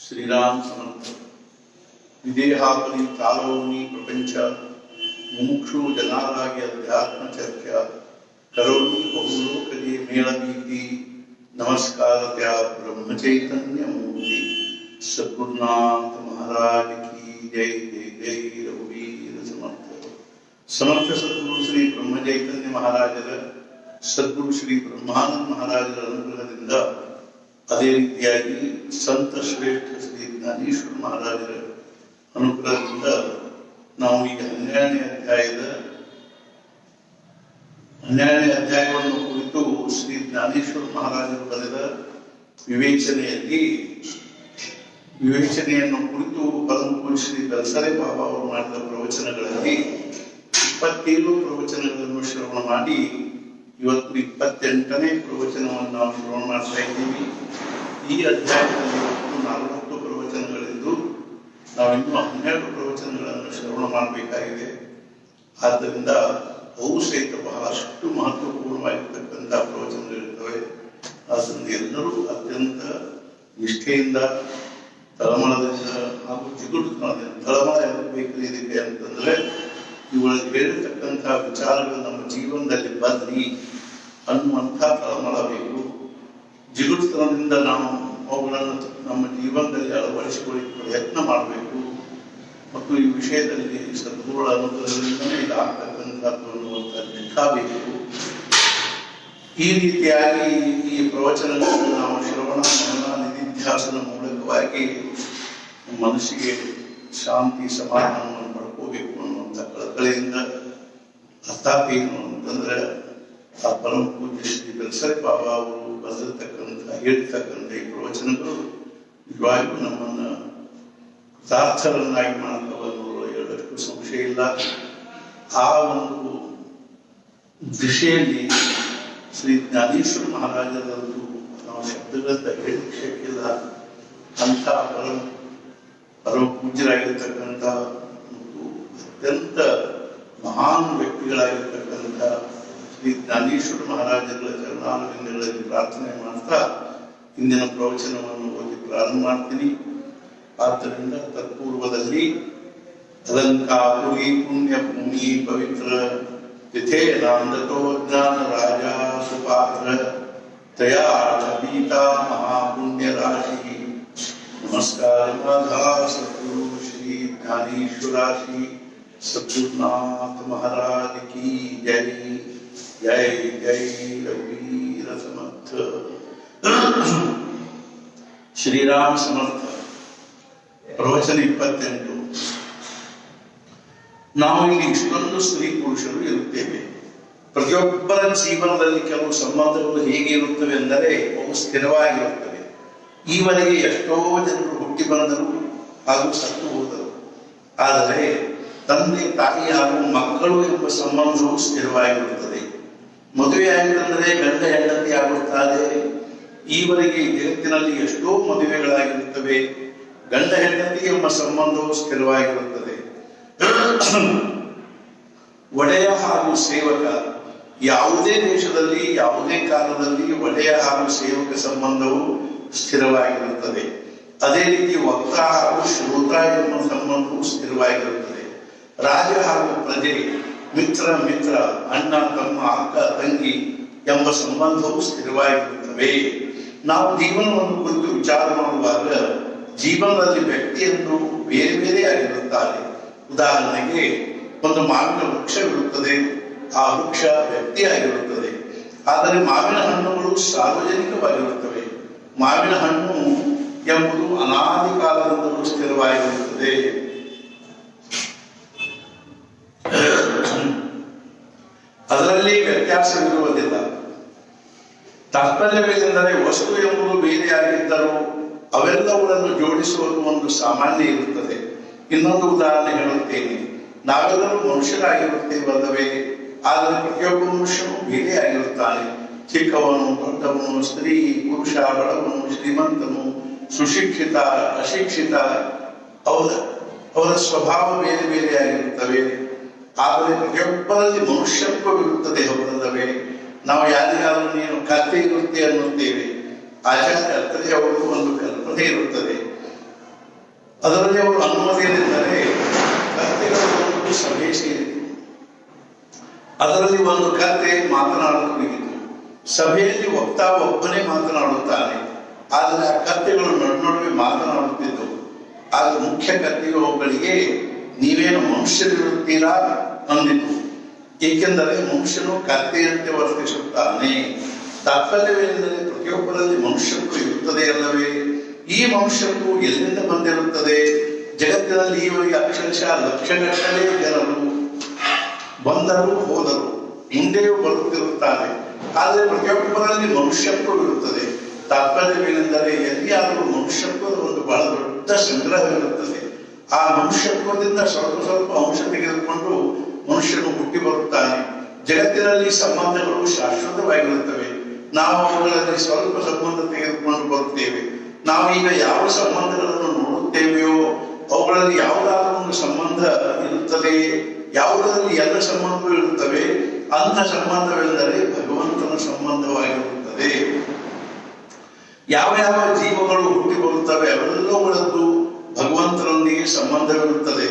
Shriram Samarth विदेहापरि colony प्रपंच मुमुक्षु जनारागी अध्यात्म चर्चा करोनी बहुलोकजे मेलबीति नमस्कार त्या ब्रह्म चैतन्य मूर्ति सद्गुरुनाथ महाराज की जय जय जय रघुवीर समर्थ समर्थ सद्गुरु श्री ब्रह्म चैतन्य महाराजर सद्गुरु श्री ब्रह्मानंद महाराजर अनुग्रहದಿಂದ ಅದೇ ರೀತಿಯಾಗಿ ಸಂತ ಶ್ರೇಷ್ಠ ಶ್ರೀ ಜ್ಞಾನೇಶ್ವರ ಮಹಾರಾಜರ ಅನುಗ್ರಹದಿಂದ ನಾವು ಈಗ 12ನೇ ಅಧ್ಯಾಯವನ್ನು ಕುರಿತು ಶ್ರೀ ಜ್ಞಾನೇಶ್ವರ ಮಹಾರಾಜರು ಬರೆದ ವಿವೇಚನೆಯನ್ನು ಕುರಿತು ಪರಮಪೂಜ್ಯ ಶ್ರೀ ದಲ್ಸರೆ ಬಾಬಾ ಅವರು ಮಾಡಿದ ಪ್ರವಚನಗಳಲ್ಲಿ 27 ಪ್ರವಚನಗಳನ್ನು ಶ್ರವಣ ಮಾಡಿ ಇವತ್ತು 28ನೇ ಪ್ರವಚನವನ್ನು ನಾವು ಶ್ರವಣ ಮಾಡ್ತಾ ಇದ್ದೀವಿ. ಈ ಅಧ್ಯಾಯದಲ್ಲಿ 40 ಪ್ರವಚನಗಳಿದ್ದು ನಾವಿನ್ನೂ 12 ಪ್ರವಚನಗಳನ್ನು ಶ್ರವಣ ಮಾಡಬೇಕಾಗಿದೆ. ಆದ್ದರಿಂದ ಅವು ಸಹಿತ ಬಹಳಷ್ಟು ಮಹತ್ವಪೂರ್ಣವಾಗಿರ್ತಕ್ಕಂಥ ಪ್ರವಚನಗಳಿರ್ತವೆ. ಆದ್ದರಿಂದ ಎಲ್ಲರೂ ಅತ್ಯಂತ ನಿಷ್ಠೆಯಿಂದ ತಳಮಳದಿಂದ ಹಾಗೂ ಜಿಗುಡುತನದಿಂದ ತಳಮಳ ಬೇಕಲಿದೆ ಅಂತಂದ್ರೆ ಇವುಗಳಿಗೆ ಹೇಳಿರ್ತಕ್ಕಂಥ ವಿಚಾರಗಳು ನಮ್ಮ ಜೀವನದಲ್ಲಿ ಬರಲಿ ಅನ್ನುವಂಥ ತಳಮಳ ಬೇಕು. ಜಿಗುಡುತನದಿಂದ ನಾವು ಅವುಗಳನ್ನು ನಮ್ಮ ಜೀವನದಲ್ಲಿ ಅಳವಡಿಸಿಕೊಳ್ಳಿಕ್ಕೆ ಪ್ರಯತ್ನ ಮಾಡಬೇಕು ಮತ್ತು ಈ ವಿಷಯದಲ್ಲಿ ಸದ್ಗುರುಗಳ ಅನುಗ್ರಹದಿಂದಲೇ ಇದಾಗತಕ್ಕಂಥದ್ದು ಅನ್ನುವಂಥ ನಿಷ್ಠಾ ಬೇಕು. ಈ ರೀತಿಯಾಗಿ ಈ ಪ್ರವಚನಗಳನ್ನು ನಾವು ಶ್ರವಣ ಮನನ ನಿಧಿಧ್ಯಾಸನ ಮೂಲಕವಾಗಿ ಮನಸ್ಸಿಗೆ ಶಾಂತಿ ಸಮಾಧಾನವನ್ನು ಪಡ್ಕೋಬೇಕು ಅನ್ನುವಂಥ ಕಳಕಳಿಯಿಂದ ಅರ್ಥಾತ್ ಏನು ಅಂತಂದ್ರೆ ಆ ಪರಮ ಪೂಜ್ಯ ಶ್ರೀ ದಲ್ಸರೆ ಬಾಬಾ ಅವರು ಹೇಳ್ತಕ್ಕಂಥ ಈ ಪ್ರವಚನಗಳು ನಿಜವಾಗಿಯೂ ನಮ್ಮನ್ನು ಕೃತಾರ್ಥರನ್ನಾಗಿ ಮಾಡ್ತವನ್ನು ಹೇಳೋದಕ್ಕೂ ಸಂಶಯ ಇಲ್ಲ. ಆ ಒಂದು ದಿಶೆಯಲ್ಲಿ ಶ್ರೀ ಜ್ಞಾನೇಶ್ವರ ಮಹಾರಾಜರಂತೂ ನಾವು ಶಬ್ದಗಳಿಂದ ಹೇಳಲಿಕ್ಕೆ ಶಕ್ತಿಲ್ಲ. ಅಂಥ ಪರಮ ಪೂಜ್ಯರಾಗಿರ್ತಕ್ಕಂಥ ಮತ್ತು ಅತ್ಯಂತ ಮಹಾನ್ ವ್ಯಕ್ತಿಗಳಾಗಿರ್ತಕ್ಕಂಥ ಶ್ರೀ ಜ್ಞಾನೇಶ್ವರ ಮಹಾರಾಜರ ಚರಣಾರವಿಂದಗಳಲ್ಲಿ ಪ್ರಾರ್ಥನೆ ಮಾಡ್ತಾ ಇಂದಿನ ಪ್ರವಚನವನ್ನು ಓದಿ ಪ್ರಾರಂಭ ಮಾಡ್ತೀನಿ. ಆದ್ದರಿಂದ ತತ್ಪೂರ್ವದಲ್ಲಿ ಅಲಂಕಾಪುರಿ ಪುಣ್ಯ ಭೂಮಿ ಪವಿತ್ರ ತಿಥೇ ನಾಂದತೋ ಜ್ಞಾನ ರಾಜ ಸುಪಾತ್ರ ತಯಾ ಪೀತಾ ಮಹಾಪುಣ್ಯ ರಾಶಿ ನಮಸ್ಕಾರ ಮಾಧಾ ಸದ್ಗುರು ಶ್ರೀ ಜ್ಞಾನೇಶ್ವರಾಶಿ सद्गुरुनाथ महाराज की जय जय जय रघुवीर समर्थ श्रीराम समर्थ प्रवचन 28. ನಾವು ಇಲ್ಲಿ ಇಷ್ಟೊಂದು ಸ್ತ್ರೀ ಪುರುಷರು ಇರುತ್ತೇವೆ. ಪ್ರತಿಯೊಬ್ಬರ ಜೀವನದಲ್ಲಿ ಕೆಲವು ಸಂಬಂಧಗಳು ಹೇಗೆ ಇರುತ್ತವೆ ಎಂದರೆ ಅವು ಸ್ಥಿರವಾಗಿರುತ್ತವೆ. ಈವರೆಗೆ ಎಷ್ಟೋ ಜನರು ಹುಟ್ಟಿ ಬಂದರು ಹಾಗೂ ಸತ್ತು ಹೋದರು. ಆದರೆ ತಂದೆ ತಾಯಿ ಹಾಗೂ ಮಕ್ಕಳು ಎಂಬ ಸಂಬಂಧವು ಸ್ಥಿರವಾಗಿರುತ್ತದೆ. ಮದುವೆ ಆಗಿದ್ದರೆ ಗಂಡ ಹೆಂಡತಿ ಆಗುತ್ತಾರೆ. ಈವರೆಗೆ ಜಗತ್ತಿನಲ್ಲಿ ಎಷ್ಟೋ ಮದುವೆಗಳಾಗಿರುತ್ತವೆ. ಗಂಡ ಹೆಂಡತಿ ಎಂಬ ಸಂಬಂಧವು ಸ್ಥಿರವಾಗಿರುತ್ತದೆ. ಒಡೆಯ ಹಾಗೂ ಸೇವಕ, ಯಾವುದೇ ದೇಶದಲ್ಲಿ ಯಾವುದೇ ಕಾಲದಲ್ಲಿ ಒಡೆಯ ಹಾಗೂ ಸೇವಕ ಸಂಬಂಧವು ಸ್ಥಿರವಾಗಿರುತ್ತದೆ. ಅದೇ ರೀತಿ ವಕ್ತ ಹಾಗೂ ಶ್ರೋತ ಎಂಬ ಸಂಬಂಧವು ಸ್ಥಿರವಾಗಿರುತ್ತದೆ. ರಾಜ ಹಾಗೂ ಪ್ರಜೆ, ಮಿತ್ರ ಅಣ್ಣ ತಮ್ಮ ಅಕ್ಕ ತಂಗಿ ಎಂಬ ಸಂಬಂಧವು ಸ್ಥಿರವಾಗಿರುತ್ತವೆ. ನಾವು ಜೀವನವನ್ನು ಕುರಿತು ವಿಚಾರ ಮಾಡುವಾಗ ಜೀವನದಲ್ಲಿ ವ್ಯಕ್ತಿಯನ್ನು ಬೇರೆ ಬೇರೆ ಆಗಿರುತ್ತಾರೆ. ಉದಾಹರಣೆಗೆ ಒಂದು ಮಾವಿನ ವೃಕ್ಷವಿರುತ್ತದೆ, ಆ ವೃಕ್ಷ ವ್ಯಕ್ತಿಯಾಗಿರುತ್ತದೆ. ಆದರೆ ಮಾವಿನ ಹಣ್ಣುಗಳು ಸಾರ್ವಜನಿಕವಾಗಿರುತ್ತವೆ. ಮಾವಿನ ಹಣ್ಣು ಎಂಬುದು ಅನಾದಿ ಕಾಲದಿಂದಲೂ ಸ್ಥಿರವಾಗಿರುತ್ತದೆ. ಅದರಲ್ಲಿ ವ್ಯತ್ಯಾಸವಿರುವುದಿಲ್ಲ. ತಾತ್ಪರ್ಯವೇನೆಂದರೆ ವಸ್ತು ಎಂಬುದು ಬೇರೆಯಾಗಿದ್ದರೂ ಅವೆಲ್ಲವುಗಳನ್ನು ಜೋಡಿಸುವುದು ಒಂದು ಸಾಮಾನ್ಯ ಇರುತ್ತದೆ. ಇನ್ನೊಂದು ಉದಾಹರಣೆ ಹೇಳುತ್ತೇನೆ. ನಾವೆಲ್ಲರೂ ಮನುಷ್ಯರಾಗಿರುತ್ತೇವಲ್ಲವೇ? ಆದರೆ ಪ್ರತಿಯೊಬ್ಬ ಮನುಷ್ಯನು ಬೇರೆಯಾಗಿರುತ್ತಾನೆ. ಚಿಕ್ಕವನು, ದೊಡ್ಡವನು, ಸ್ತ್ರೀ, ಪುರುಷ, ಬಡವನು, ಶ್ರೀಮಂತನು, ಸುಶಿಕ್ಷಿತ, ಅಶಿಕ್ಷಿತ, ಅವರ ಸ್ವಭಾವ ಬೇರೆ ಬೇರೆಯಾಗಿರುತ್ತವೆ. ಆದರೆ ಪ್ರತಿಯೊಬ್ಬರಲ್ಲಿ ಮನುಷ್ಯತ್ವವಿರುತ್ತದೆ, ಹೌದಲ್ಲವೇ? ನಾವು ಯಾರಿಗಾದ್ರೂ ನೀನು ಕತ್ತೆ ಇರುತ್ತೆ ಅನ್ನುತ್ತೇವೆ. ಆಚಾರ್ಯ ಅತ್ರೆ ಅವರಿಗೂ ಒಂದು ಕಲ್ಪನೆ ಇರುತ್ತದೆ. ಅದರಲ್ಲಿ ಅವರು ಅನ್ನುವುದೇನೆಂದರೆ, ಕತ್ತೆಗಳ ಒಂದು ಸಭೆ ಸೇರಿತು. ಅದರಲ್ಲಿ ಒಂದು ಕತ್ತೆ ಮಾತನಾಡುತ್ತಿತ್ತು. ಸಭೆಯಲ್ಲಿ ವಕ್ತಾ ಒಬ್ಬನೇ ಮಾತನಾಡುತ್ತಾನೆ. ಆದರೆ ಆ ಕತ್ತೆಗಳು ನಡುವೆ ಮಾತನಾಡುತ್ತಿದ್ದವು. ಆಗ ಮುಖ್ಯ ಕತ್ತೆಗಳಿಗೆ ನೀವೇನು ಮನುಷ್ಯರಿರುತ್ತೀರಾ ಅಂದಿತು. ಏಕೆಂದರೆ ಮನುಷ್ಯನು ಕತ್ತೆಯಂತೆ ವರ್ತಿಸುತ್ತಾನೆ. ತಾತ್ಪರ್ಯವೇನೆಂದರೆ ಪ್ರತಿಯೊಬ್ಬರಲ್ಲಿ ಮನುಷ್ಯತ್ವ ಇರುತ್ತದೆ ಅಲ್ಲವೇ? ಈ ಮನುಷ್ಯತ್ವ ಎಲ್ಲಿಂದ ಬಂದಿರುತ್ತದೆ? ಜಗತ್ತಿನಲ್ಲಿ ಈವರೆಗೆ ಅಕ್ಷರಶಃ ಲಕ್ಷಗಟ್ಟಲೆ ಜನರು ಬಂದರು ಹೋದರು, ಮುಂದೆಯೂ ಬರುತ್ತಿರುತ್ತಾರೆ. ಆದರೆ ಪ್ರತಿಯೊಬ್ಬರಲ್ಲಿ ಮನುಷ್ಯತ್ವವಿರುತ್ತದೆ. ತಾತ್ಪರ್ಯವೇನೆಂದರೆ ಎಲ್ಲಿಯಾದರೂ ಮನುಷ್ಯತ್ವದ ಒಂದು ಬಹಳ ದೊಡ್ಡ ಸಂಗ್ರಹವಿರುತ್ತದೆ. ಆ ಮನುಷ್ಯತ್ವದಿಂದ ಸ್ವಲ್ಪ ಸ್ವಲ್ಪ ಅಂಶ ತೆಗೆದುಕೊಂಡು ಮನುಷ್ಯನು ಹುಟ್ಟಿ ಬರುತ್ತಾನೆ. ಜಗತ್ತಿನಲ್ಲಿ ಸಂಬಂಧಗಳು ಶಾಶ್ವತವಾಗಿರುತ್ತವೆ. ನಾವು ಅವುಗಳಲ್ಲಿ ಸ್ವಲ್ಪ ಸಂಬಂಧ ತೆಗೆದುಕೊಂಡು ಬರುತ್ತೇವೆ. ನಾವು ಈಗ ಯಾವ ಸಂಬಂಧಗಳನ್ನು ನೋಡುತ್ತೇವೆಯೋ ಅವುಗಳಲ್ಲಿ ಯಾವುದಾದ್ರೂ ಒಂದು ಸಂಬಂಧ ಇರುತ್ತದೆ. ಯಾವುದರಲ್ಲಿ ಎಲ್ಲ ಸಂಬಂಧಗಳು ಇರುತ್ತವೆ ಅಂಥ ಸಂಬಂಧವೆಂದರೆ ಭಗವಂತನ ಸಂಬಂಧವಾಗಿರುತ್ತದೆ. ಯಾವ ಯಾವ ಜೀವಗಳು ಹುಟ್ಟಿ ಬರುತ್ತವೆ ಅವೆಲ್ಲವುಗಳದ್ದು ಭಗವಂತನೊಂದಿಗೆ ಸಂಬಂಧವಿರುತ್ತದೆ.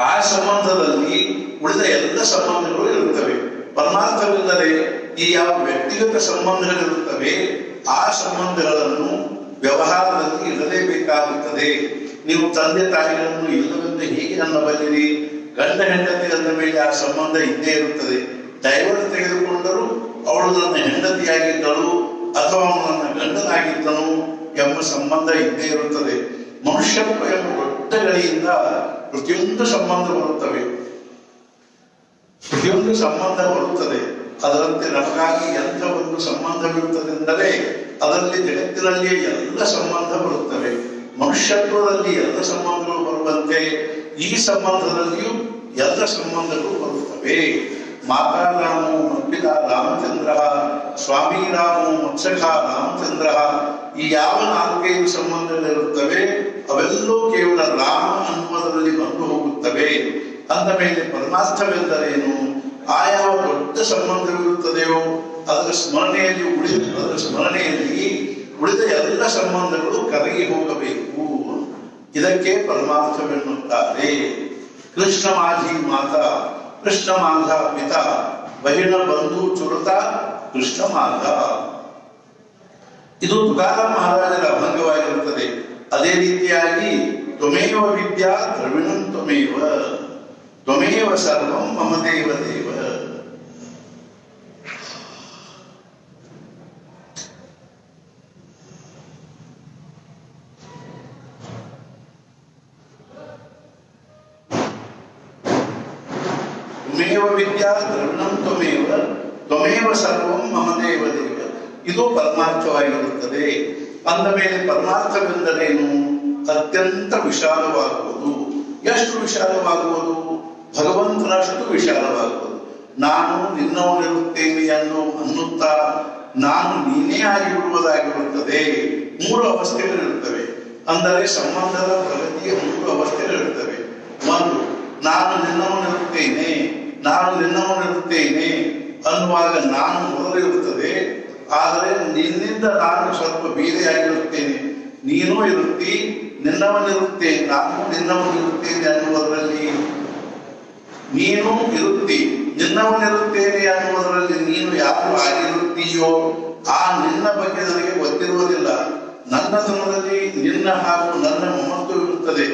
ಆ ಸಂಬಂಧದಲ್ಲಿ ಉಳಿದ ಎಲ್ಲ ಸಂಬಂಧಗಳು ಇರುತ್ತವೆ. ಪರಮಾರ್ಥವೆಂದರೆ ಈ ಯಾವ ವ್ಯಕ್ತಿಗತ ಸಂಬಂಧಗಳಿರುತ್ತವೆ ಆ ಸಂಬಂಧಗಳನ್ನು ವ್ಯವಹಾರದಲ್ಲಿ ಇಡಲೇಬೇಕಾಗುತ್ತದೆ. ನೀವು ತಂದೆ ತಾಯಿಗಳನ್ನು ಇಲ್ಲವೆಂದು ಹೇಗೆ ಅನ್ನಬಲ್ಲಿರಿ? ಗಂಡ ಹೆಂಡತಿ ಅಂದ ಮೇಲೆ ಆ ಸಂಬಂಧ ಇದ್ದೇ ಇರುತ್ತದೆ. ಡೈವರ್ಸ್ ತೆಗೆದುಕೊಂಡರೂ ಅವಳು ನನ್ನ ಹೆಂಡತಿಯಾಗಿದ್ದಳು ಅಥವಾ ಅವನು ನನ್ನ ಗಂಡನಾಗಿದ್ದನು ಎಂಬ ಸಂಬಂಧ ಇದ್ದೇ ಇರುತ್ತದೆ. ಮನುಷ್ಯತ್ವ ಎಂಬ ದೊಡ್ಡ ಗಡಿಯಿಂದ ಪ್ರತಿಯೊಂದು ಸಂಬಂಧ ಬರುತ್ತವೆ, ಪ್ರತಿಯೊಂದು ಸಂಬಂಧ ಬರುತ್ತದೆ. ಅದರಂತೆ ನಮಗಾಗಿ ಎಂಥ ಒಂದು ಸಂಬಂಧವಿರುತ್ತದೆಂದರೆ ಅದರಲ್ಲಿ ಜಗತ್ತಿನಲ್ಲಿಯೇ ಎಲ್ಲ ಸಂಬಂಧ ಬರುತ್ತವೆ. ಮನುಷ್ಯತ್ವದಲ್ಲಿ ಎಲ್ಲ ಸಂಬಂಧಗಳು ಬರುವಂತೆ ಈ ಸಂಬಂಧದಲ್ಲಿಯೂ ಎಲ್ಲ ಸಂಬಂಧಗಳು ಬರುತ್ತವೆ. ಮಾತಾ ರಾಮೋ ಮಪ್ಪಿದ ರಾಮಚಂದ್ರ, ಸ್ವಾಮಿ ರಾಮೋ ಮತ್ಸಖ ರಾಮಚಂದ್ರ, ಈ ಯಾವ ನಾಲ್ಕೈದು ಸಂಬಂಧಗಳಿರುತ್ತವೆ ಅವೆಲ್ಲೂ ಕೇವಲ ರಾಮ ಅನ್ನುವುದರಲ್ಲಿ ಬಂದು ಹೋಗುತ್ತವೆ. ಅಂದ ಮೇಲೆ ಪರಮಾರ್ಥವೆಂದರೇನು? ಆ ಯಾವ ದೊಡ್ಡ ಸಂಬಂಧವಿರುತ್ತದೆಯೋ ಅದರ ಸ್ಮರಣೆಯಲ್ಲಿ ಉಳಿದ ಎಲ್ಲ ಸಂಬಂಧಗಳು ಕರಗಿ ಹೋಗಬೇಕು. ಇದಕ್ಕೆ ಪರಮಾರ್ಥವೆನ್ನುತ್ತಾರೆ. ಕೃಷ್ಣ ಮಾಧಿ ಮಾತಾ, ಕೃಷ್ಣ ಮಾಧ ಪಿತ, ಬಹಿಣ ಬಂಧು ಚುರುತ ಕೃಷ್ಣ ಮಾಧ. ಇದು ತುಕಾರಾಮ್ ಮಹಾರಾಜರ ಅಭಂಗವಾಗಿರುತ್ತದೆ. ಅದೇ ರೀತಿಯಾಗಿ ತ್ವಮೇವ ವಿದ್ಯಾ ದ್ರವಿಣಂ ತ್ವಮೇವ, ತ್ವಮೇವ ಸರ್ವಂ ಮಮ ದೇವ ದೇವ. ತ್ವಮೇವ ವಿದ್ಯಾ ದ್ರವಿಣಂ ತ್ವಮೇವ, ತ್ವಮೇವ ಸರ್ವಂ ಮಮ ದೇವ ದೇವ. ಇದು ಪರಮಾರ್ಥವಾಗಿರುತ್ತದೆ. ಅಂದ ಮೇಲೆ ಪರಮಾರ್ಥವೆಂದರೇನು? ಅತ್ಯಂತ ವಿಶಾಲವಾಗುವುದು. ಎಷ್ಟು ವಿಶಾಲವಾಗುವುದು? ಭಗವಂತನಷ್ಟು ವಿಶಾಲವಾಗುವುದು. ನಾನು ನಿನ್ನವನಿರುತ್ತೇನೆ ಅನ್ನುತ್ತಾ ನಾನು ನೀನೇ ಆಗಿಬಿಡುವುದಾಗಿರುತ್ತದೆ. ಮೂರು ಅವಸ್ಥೆಗಳಿರುತ್ತವೆ. ಅಂದರೆ ಸಂಬಂಧದ ಪ್ರಗತಿಯ ಮೂರು ಅವಸ್ಥೆಗಳಿರುತ್ತವೆ. ಒಂದು, ನಾನು ನಿನ್ನವನಿರುತ್ತೇನೆ, ನಾನು ನಿನ್ನವನಿರುತ್ತೇನೆ ಅನ್ನುವಾಗ ನಾನು ಮೊದಲಿರುತ್ತದೆ. ಆದರೆ ನಿನ್ನಿಂದ ನಾನು ಸ್ವಲ್ಪ ಬೇರೆಯಾಗಿರುತ್ತೇನೆ, ನೀನೂ ಇರುತ್ತಿ, ನಿನ್ನವನಿರುತ್ತೇನೆ, ನಾನು ನಿನ್ನವನಿರುತ್ತೇನೆ ಅನ್ನುವುದರಲ್ಲಿ ನೀನು ಇರುತ್ತಿ, ನಿನ್ನವನಿರುತ್ತೇನೆ ಅನ್ನುವುದರಲ್ಲಿ ನೀನು ಯಾರು ಆಗಿರುತ್ತೀಯೋ ಆ ನಿನ್ನ ಬಗ್ಗೆ ನನಗೆ ಗೊತ್ತಿರುವುದಿಲ್ಲ. ನನ್ನ ತನದಲ್ಲಿ ನಿನ್ನ ಹಾಗೂ ನನ್ನ ಮಮತ್ವ ಇರುತ್ತದೆ.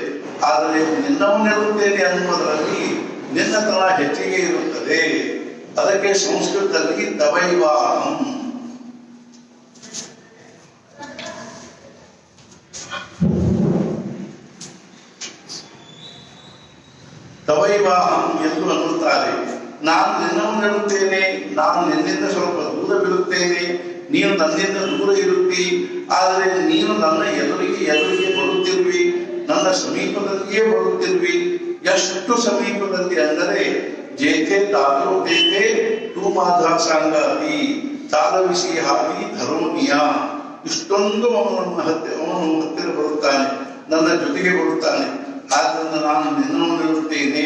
ಆದರೆ ನಿನ್ನವನಿರುತ್ತೇನೆ ಅನ್ನುವುದರಲ್ಲಿ ನಿನ್ನತನ ಹೆಚ್ಚಿಗೆ ಇರುತ್ತದೆ. ಅದಕ್ಕೆ ಸಂಸ್ಕೃತದಲ್ಲಿ ತವೈವಾಹಂ. ತವೈವಾಹಂ ಎಂದು ಅನ್ನುತ್ತಾರೆ. ನಾನು ನಿನ್ನವನಿರುತ್ತೇನೆ, ನಾನು ನಿನ್ನಿಂದ ಸ್ವಲ್ಪ ದೂರವಿರುತ್ತೇನೆ, ನೀನು ನನ್ನಿಂದ ದೂರ ಇರುತ್ತಿ. ಆದರೆ ನೀನು ನನ್ನ ಎದುರಿಗೆ ಬರುತ್ತಿರುವಿ, ನನ್ನ ಸಮೀಪದಲ್ಲಿಯೇ ಬರುತ್ತಿರುವಿ. ಎಷ್ಟು ಸಮೀಪದಲ್ಲಿ ಅಂದರೆ ಜೇತೆ ತಾಲೋ ತೇತೆ ತೂ ಮಾಧಾ ಸಾಂಗಾತಿ ತಾಲವಿಸಿ ಹಾಕಿ ಧರ್ಮೀಯ. ಇಷ್ಟೊಂದು ಅವನು ಹತ್ತಿರ ಬರುತ್ತಾನೆ, ನನ್ನ ಜೊತೆಗೆ ಬರುತ್ತಾನೆ. ಆದ್ದರಿಂದ ನಾನು ನಿನ್ನವನಿರುತ್ತೇನೆ.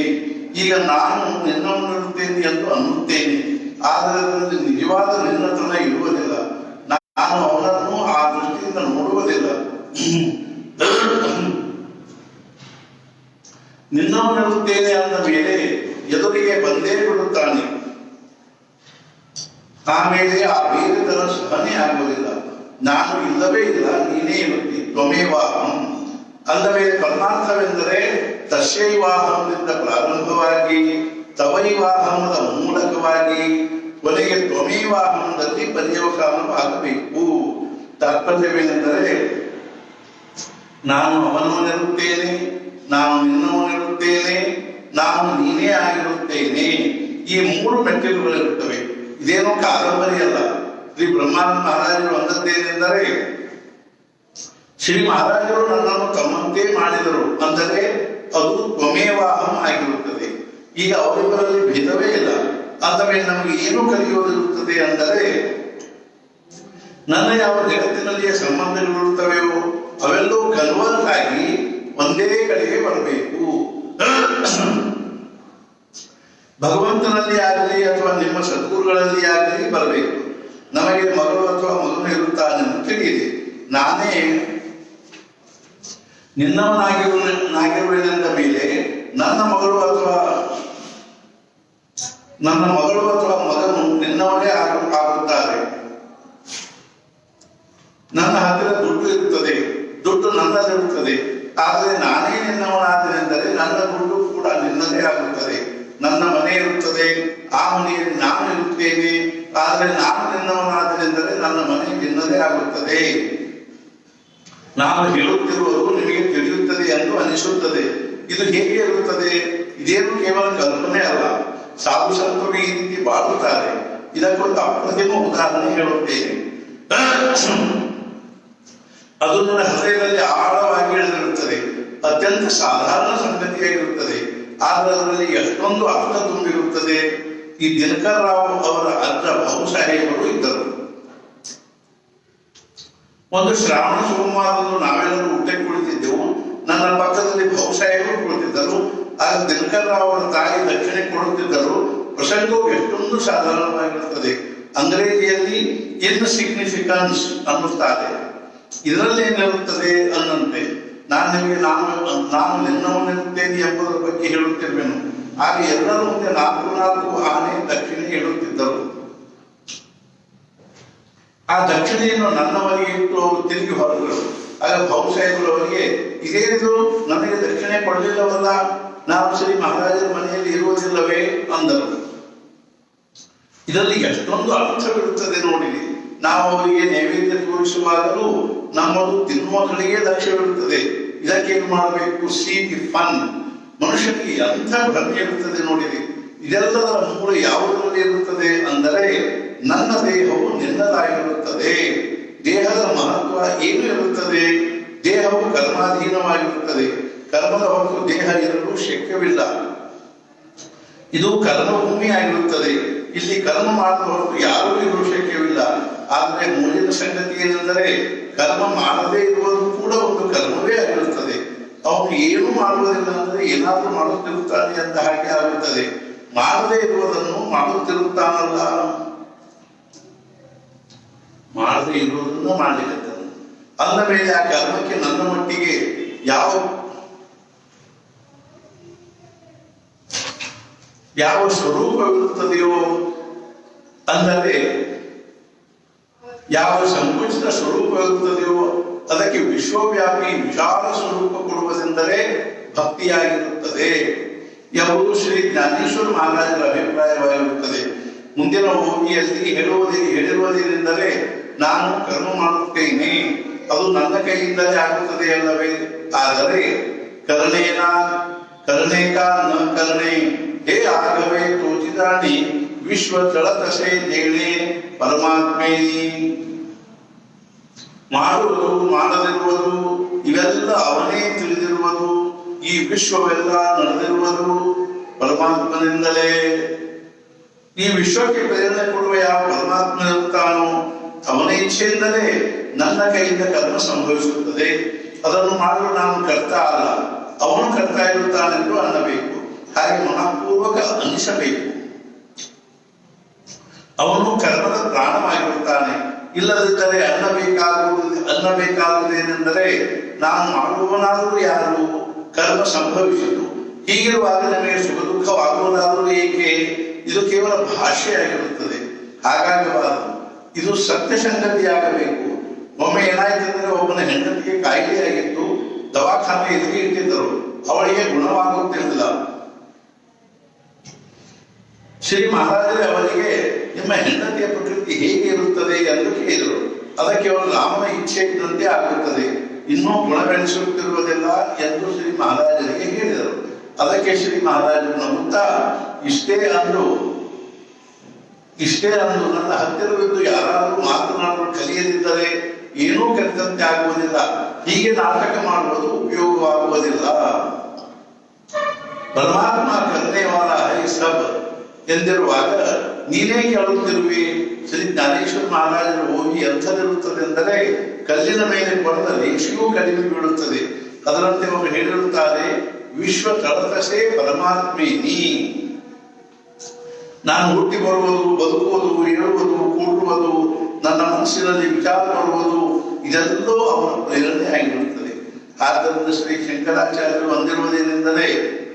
ಈಗ ನಾನು ನಿನ್ನವನಿರುತ್ತೇನೆ ಎಂದು ಅನ್ನುತ್ತೇನೆ. ಆದರೆ ಅದರಲ್ಲಿ ನಿಜವಾದ ನಿನ್ನತನ ಇರುವುದಿಲ್ಲ. ನಾನು ಅವನನ್ನು ಆ ದೃಷ್ಟಿಯಿಂದ ನೋಡುವುದಿಲ್ಲ. ನಿನ್ನವನಿರುತ್ತೇನೆ ಅಂದ ಮೇಲೆ ಎದುರಿಗೆ ಬಂದೇ ಬಿಡುತ್ತಾನೆ. ಆಮೇಲೆ ಆ ಬೇರೆದರ ಸಹನೆ ಆಗುವುದಿಲ್ಲ. ನಾನು ಇಲ್ಲವೇ ಇಲ್ಲ, ನೀನೇ ಇರುತ್ತಿ, ತ್ವಮೇವಾಹಂ ಅಂದ ಮೇಲೆ ಪರಮಾರ್ಥವೆಂದರೆ ತಸ್ಯೈವಾಹಂದಿಂದ ಪ್ರಾರಂಭವಾಗಿ ತವೈವಾಹಮದ ಮೂಲಕವಾಗಿ ಕೊನೆಗೆ ತ್ವಮೇವಾಹಂದಲ್ಲಿ ಪರ್ಯವಸಾನವಾಗಬೇಕು. ತಾತ್ಪರ್ಯವೇನೆಂದರೆ ನಾನು ಅವನವನಿರುತ್ತೇನೆ, ನಾನು ನಿನ್ನವನಿರುತ್ತೇನೆ, ನಾನು ನೀನೇ ಆಗಿರುತ್ತೇನೆ. ಈ ಮೂರು ಮೆಟ್ಟಿಲುಗಳಿರುತ್ತವೆ. ಇದೇನೋ ಕಾದಂಬರಿ ಅಲ್ಲ. ಶ್ರೀ ಬ್ರಹ್ಮಾನಂದ ಮಹಾರಾಜರು ಅಂದದ್ದೇನೆಂದರೆ ಶ್ರೀ ಮಹಾರಾಜರು ನನ್ನನ್ನು ತಮ್ಮಂತೆ ಮಾಡಿದರು ಅಂದರೆ ಅದು ತ್ವಮೇವಾಹಂ ಆಗಿರುತ್ತದೆ. ಈಗ ಅವರಿಬ್ಬರಲ್ಲಿ ಭೇದವೇ ಇಲ್ಲ. ಅಂದರೆ ನಮಗೆ ಏನು ಕಲಿಯೋದಿರುತ್ತದೆ ಅಂದರೆ ನನ್ನ ಯಾವ ಜಗತ್ತಿನಲ್ಲಿಯ ಸಂಬಂಧಗಳಿರುತ್ತವೆಯೋ ಅವೆಲ್ಲವೂ ಕನ್ವರ್ಟ್ ಆಗಿ ಒಂದೇ ಕಡೆಗೆ ಬರಬೇಕು. ಭಗವಂತನಲ್ಲಿ ಆಗಲಿ ಅಥವಾ ನಿಮ್ಮ ಸದ್ಗುರುಗಳಲ್ಲಿ ಆಗಲಿ ಬರಬೇಕು. ನಮಗೆ ಮಗಳು ಅಥವಾ ಮಗನು ಇರುತ್ತಾನೆ ಅಂತ ತಿಳಿಯಿರಿ. ನಾನೇ ನಿನ್ನವನಾಗಿರುವೆನೆಂದ ಮೇಲೆ ನನ್ನ ಮಗಳು ಅಥವಾ ಮಗನು ನಿನ್ನವನೇ ಆಗುತ್ತಾರೆ. ನನ್ನ ಹತ್ತಿರ ದುಡ್ಡು ಇರುತ್ತದೆ, ದುಡ್ಡು ನನ್ನದಿರುತ್ತದೆ. ಆದರೆ ನಾನೇ ನಿನ್ನವನಾದನೆಂದರೆ ನನ್ನ ದುಡ್ಡು ಕೂಡ ನಿನ್ನದೇ ಆಗುತ್ತದೆ. ನನ್ನ ಮನೆ ಇರುತ್ತದೆ, ಆ ಮನೆಯಲ್ಲಿ ನಾನು ಇರುತ್ತೇನೆ. ಆದರೆ ನಾನು ನಿನ್ನವನಾದನೆಂದರೆ ನನ್ನ ಮನೆ ನಿನ್ನದೇ ಆಗುತ್ತದೆ. ನಾನು ಹೇಳುತ್ತಿರುವುದು ನಿಮಗೆ ತಿಳಿಯುತ್ತದೆ ಎಂದು ಅನಿಸುತ್ತದೆ. ಇದು ಹೇಗೆ ಇರುತ್ತದೆ? ಇದೇನು ಕೇವಲ ಕಲ್ಪನೆ ಅಲ್ಲ. ಸಾಧು ಸಂತರು ಈ ರೀತಿ ಬಾಳುತ್ತಾರೆ. ಇದಕ್ಕೊಂದು ಅಪ್ರತಿಮ ಉದಾಹರಣೆ ಹೇಳುತ್ತೇನೆ. ಅದು ನನ್ನ ಹೃದಯದಲ್ಲಿ ಆಳವಾಗಿ ಇಳಿದಿರುತ್ತದೆ. ಅತ್ಯಂತ ಸಾಧಾರಣ ಸಂಗತಿಯಾಗಿರುತ್ತದೆ. ಆದರೆ ಅದರಲ್ಲಿ ಎಷ್ಟೊಂದು ಅರ್ಥ ತುಂಬಿರುತ್ತದೆ. ಈ ದಿನಕರ್ ರಾವ್ ಅವರ ಅಜ್ಜ ಬಹುಸಾಹೇಬರು ಇದ್ದರು. ಒಂದು ಶ್ರಾವಣ ಸೋಮವಾರದಂದು ನಾವೆಲ್ಲರೂ ಊಟಕ್ಕೆ ಕುಳಿತಿದ್ದೆವು. ನನ್ನ ಪಕ್ಕದಲ್ಲಿ ಬಹುಸಾಹೇಬರು ಕುಳಿತಿದ್ದರು. ಆಗ ದಿನಕರ್ ರಾವ್ ಅವರ ತಾಯಿ ದಕ್ಷಿಣೆ ಕೊಡುತ್ತಿದ್ದರು. ಪ್ರಸಂಗವು ಎಷ್ಟೊಂದು ಸಾಧಾರಣವಾಗಿರುತ್ತದೆ. ಅಂಗ್ರೇಜಿಯಲ್ಲಿ ಇನ್ಸಿಗ್ನಿಫಿಕೆನ್ಸ್ ಅನ್ನುತ್ತಾರೆ. ಇದರಲ್ಲಿ ಏನಿರುತ್ತದೆ ಅನ್ನಂತೆ ನಾನು ನಿನ್ನವನಿರುತ್ತೇನೆ ಎಂಬುದರ ಬಗ್ಗೆ ಹೇಳುತ್ತಿರುವೆನು. ಆಗ ಎಲ್ಲರ ಮುಂದೆ 4 ಆನೆ ದಕ್ಷಿಣೆ ಹೇಳುತ್ತಿದ್ದರು. ಆ ದಕ್ಷಿಣೆಯನ್ನು ನನ್ನವರಿಗೆ ಇಟ್ಟು ಅವರು ತಿರುಗಿ ಹೊರದರು. ಆಗ ಬಹುಸಾಹೇಬರು ಅವರಿಗೆ ಇದೇನಿದು, ನನಗೆ ದಕ್ಷಿಣೆ ಕೊಡಲಿಲ್ಲವಲ್ಲ, ನಾವು ಶ್ರೀ ಮಹಾರಾಜರ ಮನೆಯಲ್ಲಿ ಇರುವುದಿಲ್ಲವೇ ಅಂದರು. ಇದರಲ್ಲಿ ಎಷ್ಟೊಂದು ಅರ್ಥವಿರುತ್ತದೆ ನೋಡಿರಿ. ನಾವು ಅವರಿಗೆ ನೈವೇದ್ಯ ತೋರಿಸುವಾಗಲೂ ನಮ್ಮದು ತಿನ್ನುವ ಕಡೆಗೆ ಲಕ್ಷ್ಯವಿರುತ್ತದೆ. ಇದಕ್ಕೇನು ಮಾಡಬೇಕು? See the fun. ಮನುಷ್ಯನಿಗೆ ಎಂಥ ಭ್ರಮೆ ಇರುತ್ತದೆ ನೋಡಿರಿ. ಇದೆಲ್ಲದರ ಮೂಲ ಯಾವುದರಲ್ಲಿ ಇರುತ್ತದೆ ಅಂದರೆ ನನ್ನ ದೇಹವು ನಿನ್ನದಾಗಿರುತ್ತದೆ. ದೇಹದ ಮಹತ್ವ ಏನು ಇರುತ್ತದೆ? ದೇಹವು ಕರ್ಮಾಧೀನವಾಗಿರುತ್ತದೆ. ಕರ್ಮದ ಹೊರತು ದೇಹ ಇರಲು ಶಕ್ಯವಿಲ್ಲ. ಇದು ಕರ್ಮಭೂಮಿ ಆಗಿರುತ್ತದೆ. ಇಲ್ಲಿ ಕರ್ಮ ಮಾಡದ ಹೊರತು ಯಾರೂ ಇರಲು ಶಕ್ಯವಿಲ್ಲ. ಆದರೆ ಮೂಲಿನ ಸಂಗತಿ ಏನೆಂದರೆ ಕರ್ಮ ಮಾಡದೇ ಇರುವುದು ಕೂಡ ಒಂದು ಕರ್ಮವೇ ಆಗಿರುತ್ತದೆ. ಅವನು ಏನು ಮಾಡುವುದಿಲ್ಲ ಅಂದರೆ ಏನಾದರೂ ಮಾಡುತ್ತಿರುತ್ತಾನೆ ಅಂತ ಹಾಗೆ ಆಗುತ್ತದೆ. ಮಾಡದೇ ಇರುವುದನ್ನು ಮಾಡುತ್ತಿರುತ್ತಾನಲ್ಲ, ಮಾಡದೇ ಇರುವುದನ್ನು ಮಾಡಲಿಕ್ಕಂತಾನೆ ಅಂದ ಮೇಲೆ ಆ ಕರ್ಮಕ್ಕೆ ನನ್ನ ಮಟ್ಟಿಗೆ ಯಾವ ಸ್ವರೂಪವಿರುತ್ತದೆಯೋ ಅಂದರೆ ಯಾವ ಸಂಕುಚಿತ ಸ್ವರೂಪವಿರುತ್ತದೆಯೋ ಅದಕ್ಕೆ ವಿಶ್ವವ್ಯಾಪಿ ವಿಶಾಲ ಸ್ವರೂಪ ಕೊಡುವುದೆಂದರೆ ಭಕ್ತಿಯಾಗಿರುತ್ತದೆ ಎಂಬುದು ಶ್ರೀ ಜ್ಞಾನೇಶ್ವರ ಮಹಾರಾಜರ ಅಭಿಪ್ರಾಯವಾಗಿರುತ್ತದೆ. ಮುಂದಿನ ಓವಿಯಲ್ಲಿ ಹೇಳಿರುವುದೇನೆಂದರೆ ನಾನು ಕರ್ಮ ಮಾಡುತ್ತೇನೆ, ಅದು ನನ್ನ ಕೈಯಿಂದಲೇ ಆಗುತ್ತದೆ ಅಲ್ಲವೇ. ಆದರೆ ಕರ್ಣೇಕ ನ ಕರ್ಣೆ ಹೇ ಆಗವೇ ತೋಚಿದಾಣಿ ವಿಶ್ವ ಚಳತಸೆ ದೇಣೆ ಪರಮಾತ್ಮೇನಿ. ಮಾಡುವುದು ಮಾಡದಿರುವುದು ಇವೆಲ್ಲ ಅವನೇ ತಿಳಿದಿರುವುದು. ಈ ವಿಶ್ವವೆಲ್ಲ ನಡೆದಿರುವುದು ಪರಮಾತ್ಮನಿಂದಲೇ. ಈ ವಿಶ್ವಕ್ಕೆ ಪ್ರೇರಣೆ ಕೊಡುವ ಯಾವ ಪರಮಾತ್ಮನಿರುತ್ತಾನೋ ಅವನ ಇಚ್ಛೆಯಿಂದಲೇ ನನ್ನ ಕೈಯಿಂದ ಕರ್ಮ ಸಂಭವಿಸುತ್ತದೆ. ಅದನ್ನು ಮಾಡಲು ನಾನು ಕರ್ತ ಅಲ್ಲ, ಅವನು ಕರ್ತ ಇರುತ್ತಾನೆಂದು ಅನ್ನಬೇಕು. ಹಾಗೆ ಮನಪೂರ್ವಕ ಅನಿಸಬೇಕು. ಅವನು ಕರ್ಮದ ಪ್ರಾಣವಾಗಿರುತ್ತಾನೆ. ಇಲ್ಲದಿದ್ದರೆ ಅನ್ನ ಬೇಕಾಗುವುದೇನೆಂದರೆ ನಾನು ಮಾಡುವವನಾದರೂ ಯಾರು, ಕರ್ಮ ಸಂಭವಿಸಿತು. ಹೀಗಿರುವಾಗ ನನಗೆ ಸುಖ ದುಃಖವಾಗುವುದಾದರೂ ಏಕೆ? ಇದು ಕೇವಲ ಭಾಷೆಯಾಗಿರುತ್ತದೆ, ಹಾಗಾಗಬಾರದು. ಇದು ಸತ್ಯ ಸಂಗತಿಯಾಗಬೇಕು. ಒಮ್ಮೆ ಏನಾಯ್ತಂದ್ರೆ ಒಬ್ಬನ ಹೆಂಡತಿಗೆ ಕಾಯಿಲೆಯಾಗಿತ್ತು, ದವಾಖಾನೆ ಎದುರಿಗೆ ಇಟ್ಟಿದ್ದರು, ಅವಳಿಗೆ ಗುಣವಾಗುತ್ತಿರಲಿಲ್ಲ. ಶ್ರೀ ಮಹಾರಾಜರೇ ಅವರಿಗೆ ನಿಮ್ಮ ಹೆಂಡತಿಯ ಪ್ರಕೃತಿ ಹೇಗೆ ಇರುತ್ತದೆ ಎಂದು ಕೇಳಿದರು. ಅದಕ್ಕೆ ಅವರು ರಾಮನ ಇಚ್ಛೆ ಇದ್ದಂತೆ ಆಗುತ್ತದೆ, ಇನ್ನೂ ಗುಣವೆನಿಸುತ್ತಿರುವುದಿಲ್ಲ ಎಂದು ಶ್ರೀ ಮಹಾರಾಜರಿಗೆ ಹೇಳಿದರು. ಅದಕ್ಕೆ ಶ್ರೀ ಮಹಾರಾಜರು ನಗುತ್ತಾ ಇಷ್ಟೇ ಅಂದು ನನ್ನ ಹತ್ತಿರವಿದ್ದು ಯಾರಾದರೂ ಮಾತನಾಡಲು ಕಲಿಯದಿದ್ದರೆ ಏನೂ ಕಲಿತಂತೆ ಆಗುವುದಿಲ್ಲ. ಹೀಗೆ ನಾಟಕ ಮಾಡುವುದು ಉಪಯೋಗವಾಗುವುದಿಲ್ಲ. ಪರಮಾತ್ಮ ಕರುಣೆವಾಲ ಹೈ ಸಬ್ ಎಂದಿರುವಾಗ ನೀನೇ ಕೇಳುತ್ತಿರುವೆ. ಶ್ರೀ ಜ್ಞಾನೇಶ್ವರ ಮಹಾರಾಜರು ಹೋಗಿ ಎಂಥದಿರುತ್ತದೆ ಎಂದರೆ ಕಲ್ಲಿನ ಮೇಲೆ ಬರೆದ ರೇಷೆಯೂ ಕಡಿಮೆ ಬೀಳುತ್ತದೆ. ಅದರಂತೆ ಅವರು ಹೇಳಿರುತ್ತಾರೆ, ವಿಶ್ವ ತಳತಸೆ ಪರಮಾತ್ಮೆ ನೀ. ನಾನು ಹುಟ್ಟಿ ಬರುವುದು, ಬದುಕುವುದು, ಹೇಳುವುದು, ಕೂಡುವುದು, ನನ್ನ ಮನಸ್ಸಿನಲ್ಲಿ ವಿಚಾರ ಬರುವುದು, ಇದೆಲ್ಲೋ ಅವರ ಪ್ರೇರಣೆ ಆಗಿರುತ್ತದೆ. ಆದ್ದರಿಂದ ಶ್ರೀ ಶಂಕರಾಚಾರ್ಯರು ಅಂದಿರುವುದೇನೆಂದರೆ,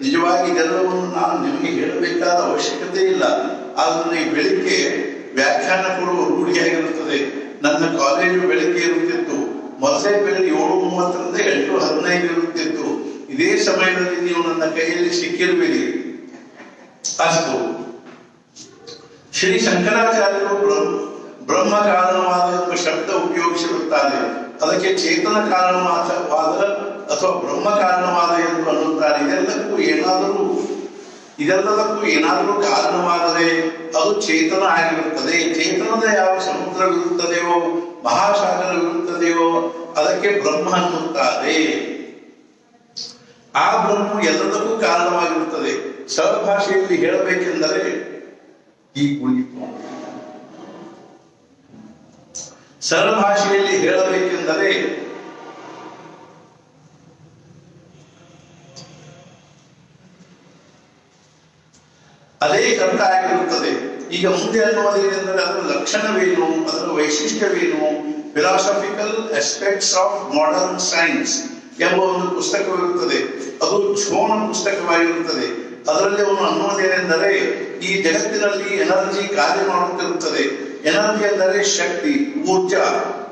ನಿಜವಾಗಿ ಇದೆಲ್ಲವನ್ನು ನಾನು ನಿಮಗೆ ಹೇಳಬೇಕಾದ ಅವಶ್ಯಕತೆ ಇಲ್ಲ. ಆದರೆ ಬೆಳಿಗ್ಗೆ ವ್ಯಾಖ್ಯಾನ ಕೊಡುವ ರೂಢಿಯಾಗಿರುತ್ತದೆ. ನನ್ನ ಕಾಲೇಜು ಬೆಳಿಗ್ಗೆ ಇರುತ್ತಿತ್ತು. ಮೊದಲೇ ಬೆಳಗ್ಗೆ 7:30ರಿಂದ 8:15 ಇರುತ್ತಿತ್ತು. ಇದೇ ಸಮಯದಲ್ಲಿ ನೀವು ನನ್ನ ಕೈಯಲ್ಲಿ ಸಿಕ್ಕಿರುವಿರಿ. ಅಷ್ಟು. ಶ್ರೀ ಶಂಕರಾಚಾರ್ಯರು ಬ್ರಹ್ಮ ಕಾರಣವಾದ ಎಂಬ ಶಬ್ದ ಉಪಯೋಗಿಸಿರುತ್ತಾರೆ. ಅದಕ್ಕೆ ಚೇತನ ಕಾರಣವಾದ ಅಥವಾ ಬ್ರಹ್ಮ ಕಾರಣವಾದ ಎಂದು ಅನ್ನುತ್ತಾರೆ. ಇದೆಲ್ಲದಕ್ಕೂ ಏನಾದರೂ ಕಾರಣವಾದರೆ ಅದು ಚೇತನ ಆಗಿರುತ್ತದೆ. ಚೇತನದ ಯಾವ ಸಮುದ್ರವಿರುತ್ತದೆಯೋ, ಮಹಾಸಾಗರವಿರುತ್ತದೆಯೋ ಅದಕ್ಕೆ ಬ್ರಹ್ಮ ಅನ್ನುತ್ತಾರೆ. ಆ ಬ್ರಹ್ಮ ಎಲ್ಲದಕ್ಕೂ ಕಾರಣವಾಗಿರುತ್ತದೆ. ಸರಳ ಹೇಳಬೇಕೆಂದರೆ ಸರಳ ಭಾಷೆಯಲ್ಲಿ ಹೇಳಬೇಕೆಂದರೆ ಅದೇ ಕರ್ತ ಆಗಿರುತ್ತದೆ. ಈಗ ಮುಂದೆ ಅನ್ನುವುದೇನೆಂದರೆ ಅದರ ಲಕ್ಷಣವೇನು, ಅದರ ವೈಶಿಷ್ಟ್ಯವೇನು, philosophical aspects of modern science ಎಂಬ ಒಂದು ಪುಸ್ತಕವಿರುತ್ತದೆ. ಅದು ಝೋನ ಪುಸ್ತಕವಾಗಿರುತ್ತದೆ. ಅದರಲ್ಲಿ ಅವನು ಅನ್ನುವುದೇನೆಂದರೆ ಈ ಜಗತ್ತಿನಲ್ಲಿ ಎನರ್ಜಿ ಕಾರ್ಯ ಮಾಡುತ್ತಿರುತ್ತದೆ. ಎನರ್ಜಿ ಎಂದರೆ ಶಕ್ತಿ, ಊರ್ಜಾ.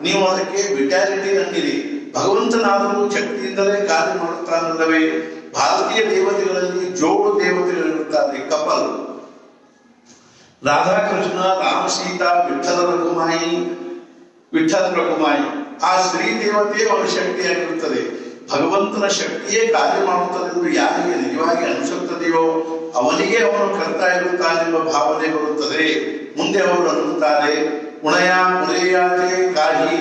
ನೀವು ಅದಕ್ಕೆ ವಿಟಾಲಿಟಿ ಅನ್ನಿರಿ. ಭಗವಂತನಾದರೂ ಶಕ್ತಿಯಿಂದಲೇ ಕಾರ್ಯ ಮಾಡುತ್ತಾನಲ್ಲವೇ? ಭಾರತೀಯ ದೇವತೆಗಳಲ್ಲಿ ಜೋಡು ದೇವತೆಗಳಿರುತ್ತಾರೆ, ಕಪಲ್. ರಾಧಾಕೃಷ್ಣ, ರಾಮ, ಸೀತಾ, ವಿಠ್ಠಲ ರಘುಮಾಯಿ. ಆ ಸ್ತ್ರೀ ದೇವತೆಯೇ ಅವರ ಶಕ್ತಿಯಾಗಿರುತ್ತದೆ. ಭಗವಂತನ ಶಕ್ತಿಯೇ ಕಾರ್ಯ ಮಾಡುತ್ತದೆ ಎಂದು ಯಾರಿಗೆ ನಿಜವಾಗಿ ಅನಿಸುತ್ತದೆಯೋ ಅವನಿಗೆ ಅವನು ಕರ್ತ ಇರುತ್ತಾನೆಂಬ ಭಾವನೆ ಬರುತ್ತದೆ. ಮುಂದೆ ಅವರು ಅನ್ನುತ್ತಾರೆ, ಉಣಯಾ ಉರೆಯಾತೆ ಕಾಹಿ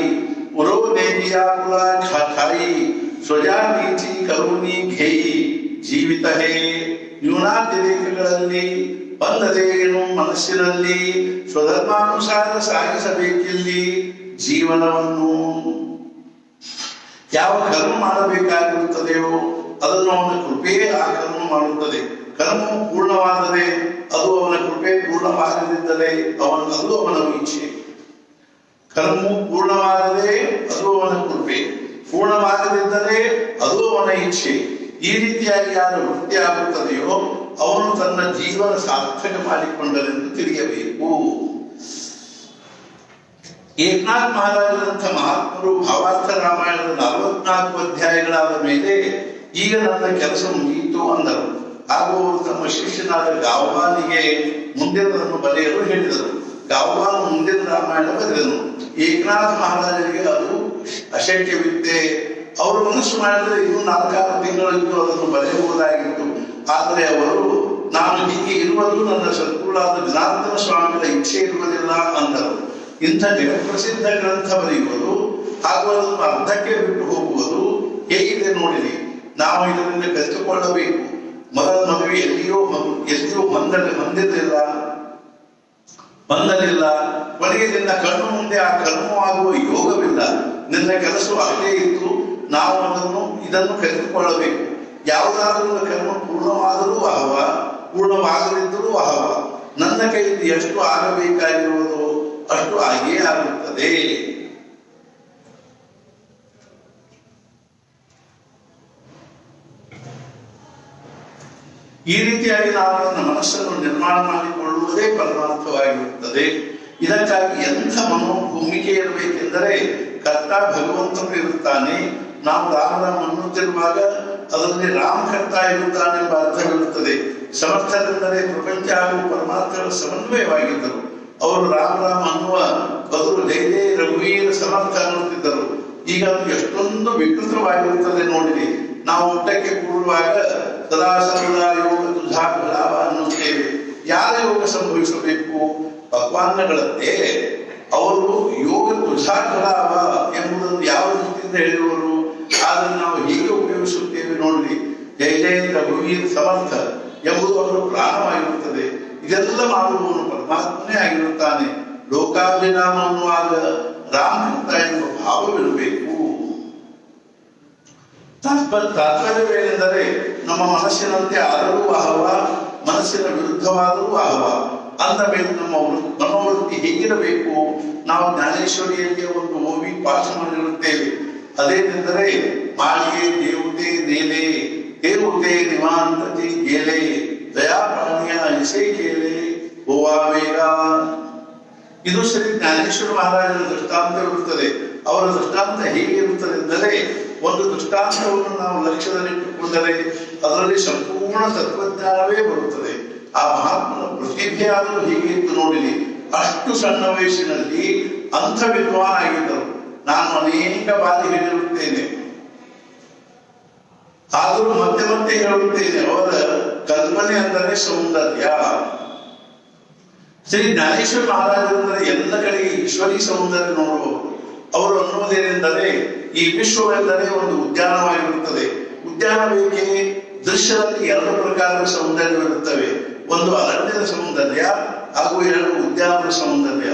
ಉರೋ ನೇಗಿಯಾ ಕುಲ ಖಾಯಿ ಸ್ವಜಾ ನೀಚಿ ಕರುಣಿ ಘೇಯಿ ಜೀವಿತ ಹೇ. ನ್ಯೂನಾತಿರೇಕಗಳಲ್ಲಿ ಬಂದದೇನು ಮನಸ್ಸಿನಲ್ಲಿ, ಸ್ವಧರ್ಮಾನುಸಾರ ಸಾಗಿಸಬೇಕಿಲ್ಲಿ ಜೀವನವನ್ನು. ಯಾವ ಕರ್ಮ ಮಾಡಬೇಕಾಗಿರುತ್ತದೆಯೋ ಅದನ್ನು ಅವನ ಕೃಪೆಯೇ ಆ ಕರ್ಮ ಮಾಡುತ್ತದೆ. ಕರ್ಮವು ಪೂರ್ಣವಾದರೆ ಅದು ಅವನ ಕೃಪೆ, ಪೂರ್ಣವಾಗದಿದ್ದರೆ ಅದು ಅವನ ಇಚ್ಛೆ. ಕರ್ಮವು ಪೂರ್ಣವಾದರೆ ಅದು ಅವನ ಕೃಪೆ, ಪೂರ್ಣವಾಗದಿದ್ದರೆ ಅದು ಅವನ ಇಚ್ಛೆ. ಈ ರೀತಿಯಾಗಿ ಯಾರು ವೃತ್ತಿ ಆಗುತ್ತದೆಯೋ ಅವನು ತನ್ನ ಜೀವನ ಸಾರ್ಥಕ ಮಾಡಿಕೊಂಡರೆಂದು ತಿಳಿಯಬೇಕು. ಏಕನಾಥ್ ಮಹಾರಾಜರಂಥ ಮಹಾತ್ಮರು ಭಾವಾರ್ಥ ರಾಮಾಯಣದ 44 ಅಧ್ಯಾಯಗಳಾದ ಮೇಲೆ ಈಗ ನನ್ನ ಕೆಲಸ ಮುಗಿಯಿತು ಅಂದರು. ಹಾಗೂ ಅವರು ತಮ್ಮ ಶಿಷ್ಯನಾದ ಗಾವ್ವಾನಿಗೆ ಮುಂದಿನದನ್ನು ಬರೆಯಲು ಹೇಳಿದರು. ಗಾವ್ವಾನ್ ಮುಂದಿನ ರಾಮಾಯಣ ಬರೆದನು. ಏಕನಾಥ್ ಮಹಾರಾಜರಿಗೆ ಅದು ಅಶಕ್ಯವಿತ್ತೆ. ಅವರು ಮನಸ್ಸು ಮಾಡಿದರೆ ಇನ್ನೂ 4-6 ತಿಂಗಳಿದ್ದು ಅದನ್ನು ಬರೆಯಬಹುದಾಗಿತ್ತು. ಆದರೆ ಅವರು ನಾನು ಹೀಗೆ ಇರುವುದು ನನ್ನ ಸದ್ಗುರುಳಾದ ಜನಾರ್ದನ ಸ್ವಾಮಿಗಳ ಇಚ್ಛೆ ಇರುವುದಿಲ್ಲ ಅಂದರು. ಇಂಥ ಜಗತ್ಪ್ರಸಿದ್ಧ ಗ್ರಂಥ ಬರೆಯುವುದು ಹಾಗೂ ಅದನ್ನು ಅರ್ಧಕ್ಕೆ ಬಿಟ್ಟು ಹೋಗುವುದು ಹೇಗಿದೆ ನೋಡಿರಿ. ನಾವು ಇದರಿಂದ ಕಲಿತುಕೊಳ್ಳಬೇಕು. ಮೊದಲ ಮದುವೆ ಎಲ್ಲಿಯೂ ಬಂದಲಿಲ್ಲ. ಕೊನೆಗೆ ನಿನ್ನ ಕಣ್ಣು ಮುಂದೆ ಆ ಕರ್ಮವಾಗುವ ಯೋಗವಿಲ್ಲ. ನಿನ್ನ ಕೆಲಸ ಅಲ್ಲೇ ಇತ್ತು. ನಾವು ಇದನ್ನು ಕಲಿತುಕೊಳ್ಳಬೇಕು. ಯಾವುದಾದರೂ ಕರ್ಮ ಪೂರ್ಣವಾದರೂ ಅಹವ, ಪೂರ್ಣವಾಗದಿದ್ದರೂ ಅಹವ. ನನ್ನ ಕೈಯಲ್ಲಿ ಎಷ್ಟು ಆಗಬೇಕಾಗಿರುವುದೋ ಅಷ್ಟು ಆಗಿಯೇ ಆಗುತ್ತದೆ. ಈ ರೀತಿಯಾಗಿ ನಾವು ನನ್ನ ಮನಸ್ಸನ್ನು ನಿರ್ಮಾಣ ಮಾಡಿಕೊಳ್ಳುವುದೇ ಪರಮಾರ್ಥವಾಗಿರುತ್ತದೆ. ಇದಕ್ಕಾಗಿ ಎಂಥ ಮನೋಭೂಮಿಕೆ ಇರಬೇಕೆಂದರೆ ಕರ್ತ ಭಗವಂತನು ಇರುತ್ತಾನೆ. ನಾವು ರಾಮರಾಮ ಅನ್ನುತ್ತಿರುವಾಗ ಅದರಲ್ಲಿ ರಾಮಕರ್ತ ಇರುತ್ತಾನೆ ಎಂಬ ಅರ್ಥವಿರುತ್ತದೆ. ಸಮರ್ಥರೆಂದರೆ ಪ್ರಪಂಚ ಹಾಗೂ ಪರಮಾರ್ಥಗಳ ಸಮನ್ವಯವಾಗಿದ್ದರು. ಅವರು ರಾಮರಾಮ ಅನ್ನುವ ಬದಲು ಜೈ ಜೈ ರಘುವೀರ ಸಮರ್ಥ ಅನ್ನುತ್ತಿದ್ದರು. ಈಗ ಅದು ಎಷ್ಟೊಂದು ವಿಕೃತವಾಗಿರುತ್ತದೆ ನೋಡಿರಿ. ನಾವು ಊಟಕ್ಕೆ ಕೂಡುವಾಗ ಸದಾ ಸರ್ವದಾ ಯೋಗ ತುಜಾ ಲಾಭ ಅನ್ನುತ್ತೇವೆ. ಯಾರ ಯೋಗ ಸಂಭವಿಸಬೇಕು? ಭಗವಾನ್ಗಳದ್ದೇ. ಅವರು ಯೋಗ ತುಜಾ ಲಾಭ ಎಂಬುದನ್ನು ಯಾವ ರೀತಿಯಿಂದ ಹೇಳಿರುವರು? ಆದರೆ ನಾವು ಹೀಗೆ ಉಪಯೋಗಿಸುತ್ತೇವೆ ನೋಡ್ರಿ. ಜೈ ಜೈ ರಘುವೀರ ಸಮರ್ಥ ಎಂಬುದು ಅವರ ಪ್ರಾಣವಾಗಿರುತ್ತದೆ. ಇದೆಲ್ಲ ಮಾಡುವವನು ಪರಮಾತ್ಮನೇ ಆಗಿರುತ್ತಾನೆ. ಲೋಕಾಭಿರಾಮ ಅನ್ನುವಾಗ ರಾಮಕರ್ತ ಎಂಬ ಭಾವವಿರಬೇಕು. ತಾತ್ಪರ್ಯವೇನೆಂದರೆ ನಮ್ಮ ಮನಸ್ಸಿನಂತೆ ಆದರೂ ಅಹವ, ಮನಸ್ಸಿನ ವಿರುದ್ಧವಾದರೂ ಅಹವ. ಅಂದ ಮೇಲೆ ನಮ್ಮ ಮನೋವೃತ್ತಿ ಹೇಗಿರಬೇಕು? ನಾವು ಜ್ಞಾನೇಶ್ವರಿಯಲ್ಲಿ ಒಂದು ಓವಿ ಪಾಠ ಮಾಡಿರುತ್ತೇವೆ. ಅದೇನೆಂದರೆ ಮಾಳಿಗೆ ದೇವತೆ ನೇಲೆ, ದೇವತೆ ನಿವಾಂತತಿ ಗೇಲೆ, ದಯಾಪಾಣಿಯ ಇಸೈ ಕೇಲೆ ಗೋವಾ ವೇಗ. ಇದು ಸರಿ ಜ್ಞಾನೇಶ್ವರ ಮಹಾರಾಜರ ದೃಷ್ಟಾಂತವಿರುತ್ತದೆ. ಅವರ ದೃಷ್ಟಾಂತ ಹೇಗೆ ಇರುತ್ತದೆ ಎಂದರೆ, ಒಂದು ದೃಷ್ಟಾಂತವನ್ನು ನಾವು ಲಕ್ಷ್ಯದಲ್ಲಿಟ್ಟುಕೊಂಡರೆ ಅದರಲ್ಲಿ ಸಂಪೂರ್ಣ ತತ್ವಜ್ಞಾನವೇ ಬರುತ್ತದೆ. ಆ ಮಹಾತ್ಮನ ಪ್ರತಿಭೆ ಆದರೂ ಹೀಗೆ ಇತ್ತು ನೋಡಿರಿ. ಅಷ್ಟು ಸಣ್ಣ ವಯಸ್ಸಿನಲ್ಲಿ ಅಂಥ ವಿದ್ವಾನ್ ಆಗಿದ್ದರು. ನಾನು ಅನೇಕ ಬಾರಿ ಹೇಳಿರುತ್ತೇನೆ, ಆದರೂ ಮತ್ತೆ ಮತ್ತೆ ಹೇಳುತ್ತೇನೆ, ಅವರ ಕಲ್ಪನೆ ಅಂದರೆ ಸೌಂದರ್ಯ. ಶ್ರೀ ಜ್ಞಾನೇಶ್ವರ ಮಹಾರಾಜರೆಂದರೆ ಎಲ್ಲ ಕಡೆಗೆ ಈಶ್ವರಿ ಸೌಂದರ್ಯ ನೋಡಬಹುದು. ಅವರು ಅನ್ನುವುದೇನೆಂದರೆ, ಈ ವಿಶ್ವವೆಂದರೆ ಒಂದು ಉದ್ಯಾನವಾಗಿರುತ್ತದೆ. ಉದ್ಯಾನ ಬೇಕೆ ದೃಶ್ಯದಲ್ಲಿ ಎರಡು ಪ್ರಕಾರದ ಸೌಂದರ್ಯವಿರುತ್ತವೆ. ಒಂದು ಅರಣ್ಯದ ಸೌಂದರ್ಯ ಹಾಗೂ ಎರಡು ಉದ್ಯಾನದ ಸೌಂದರ್ಯ.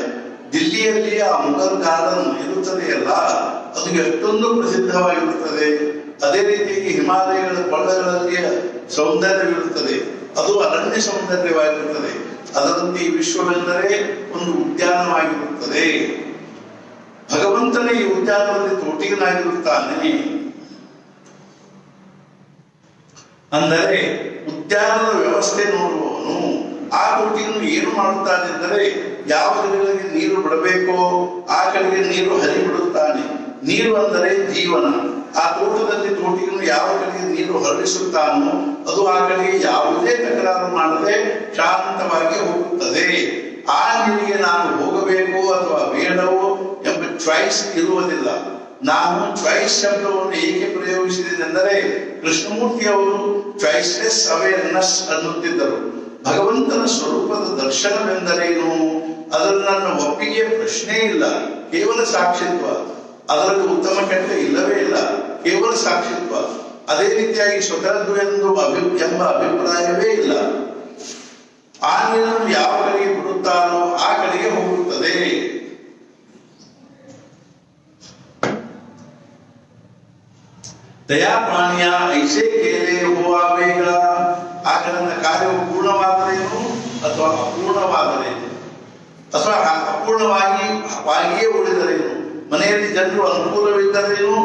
ದಿಲ್ಲಿಯಲ್ಲಿ ಆ ಮುಘಲ್ ಗಾರ್ಡನ್ ಇರುತ್ತದೆಯಲ್ಲ, ಅದು ಎಷ್ಟೊಂದು ಪ್ರಸಿದ್ಧವಾಗಿರುತ್ತದೆ. ಅದೇ ರೀತಿಯಾಗಿ ಹಿಮಾಲಯಗಳ ಕೊಳ್ಳಗಳಲ್ಲಿಯ ಸೌಂದರ್ಯವಿರುತ್ತದೆ, ಅದು ಅರಣ್ಯ ಸೌಂದರ್ಯವಾಗಿರುತ್ತದೆ. ಅದರಂತೆ ಈ ವಿಶ್ವವೆಂದರೆ ಒಂದು ಉದ್ಯಾನವಾಗಿರುತ್ತದೆ. ಭಗವಂತನೇ ಈ ಉದ್ಯಾನದಲ್ಲಿ ತೋಟಿಗನಾಗಿರುತ್ತಾನೆ. ಅಂದರೆ ಉದ್ಯಾನದ ವ್ಯವಸ್ಥೆ ನೋಡುವವನು ಆ ತೋಟಿಯನ್ನು ಏನು ಮಾಡುತ್ತಾನೆ ಎಂದರೆ, ಯಾವ ಕಡೆಗಳಿಗೆ ನೀರು ಬಿಡಬೇಕೋ ಆ ಕಡೆಗೆ ನೀರು ಹರಿಬಿಡುತ್ತಾನೆ. ನೀರು ಅಂದರೆ ಜೀವನ. ಆ ತೋಟದಲ್ಲಿ ತೋಟಿಯನ್ನು ಯಾವ ಕಡೆಗೆ ನೀರು ಹರಿಸುತ್ತಾನೋ ಅದು ಆ ಕಡೆಗೆ ಯಾವುದೇ ತಕರಾರು ಮಾಡದೆ ಶಾಂತವಾಗಿ ಹೋಗುತ್ತದೆ. ಆ ನೀರಿಗೆ ನಾನು ಹೋಗಬೇಕು ಅಥವಾ ಬೇಡವೋ ಎಂಬ ಚಾಯ್ಸ್ ಇರುವುದಿಲ್ಲ. ನಾನು ಚಾಯ್ಸ್ ಶಬ್ದವನ್ನು ಏಕೆ ಪ್ರಯೋಗಿಸಿದೆನೆಂದರೆ, ಕೃಷ್ಣಮೂರ್ತಿ ಅವರು ಚಾಯ್ಸ್ಲೆಸ್ ಅವೇರ್ನೆಸ್ ಅನ್ನುತ್ತಿದ್ದರು. ಭಗವಂತನ ಸ್ವರೂಪದ ದರ್ಶನವೆಂದರೇನು? ಅದರಲ್ಲಿ ನನ್ನ ಒಪ್ಪಿಗೆಯ ಪ್ರಶ್ನೆ ಇಲ್ಲ, ಕೇವಲ ಸಾಕ್ಷಿತ್ವ. ಅದರಲ್ಲಿ ಉತ್ತಮ ಕೆಟ್ಟ ಇಲ್ಲವೇ ಇಲ್ಲ, ಕೇವಲ ಸಾಕ್ಷಿತ್ವ. ಅದೇ ರೀತಿಯಾಗಿ ಸ್ವತಂತ್ರ ಎಂಬ ಅಭಿಪ್ರಾಯವೇ ಇಲ್ಲ. ಆ ನೀರನ್ನು ಯಾವ ಕಡೆಗೆ ಬಿಡುತ್ತಾನೋ ಆ ಕಡೆಗೆ ಹೋಗುತ್ತದೆ. ದಯಾಪಾಣಿಯ ಐಸೇ ಕೇಲೆ ಹೋಗುವಾಗ ಆಗ ನನ್ನ ಕಾರ್ಯವು ಪೂರ್ಣವಾದರೇನು ಅಥವಾ ಅಪೂರ್ಣವಾದರೇನು, ಅಥವಾ ಅಪೂರ್ಣವಾಗಿಯೇ ಉಳಿದರೇನು, ಮನೆಯಲ್ಲಿ ಜನರು ಅನುಕೂಲವಿದ್ದರೇನು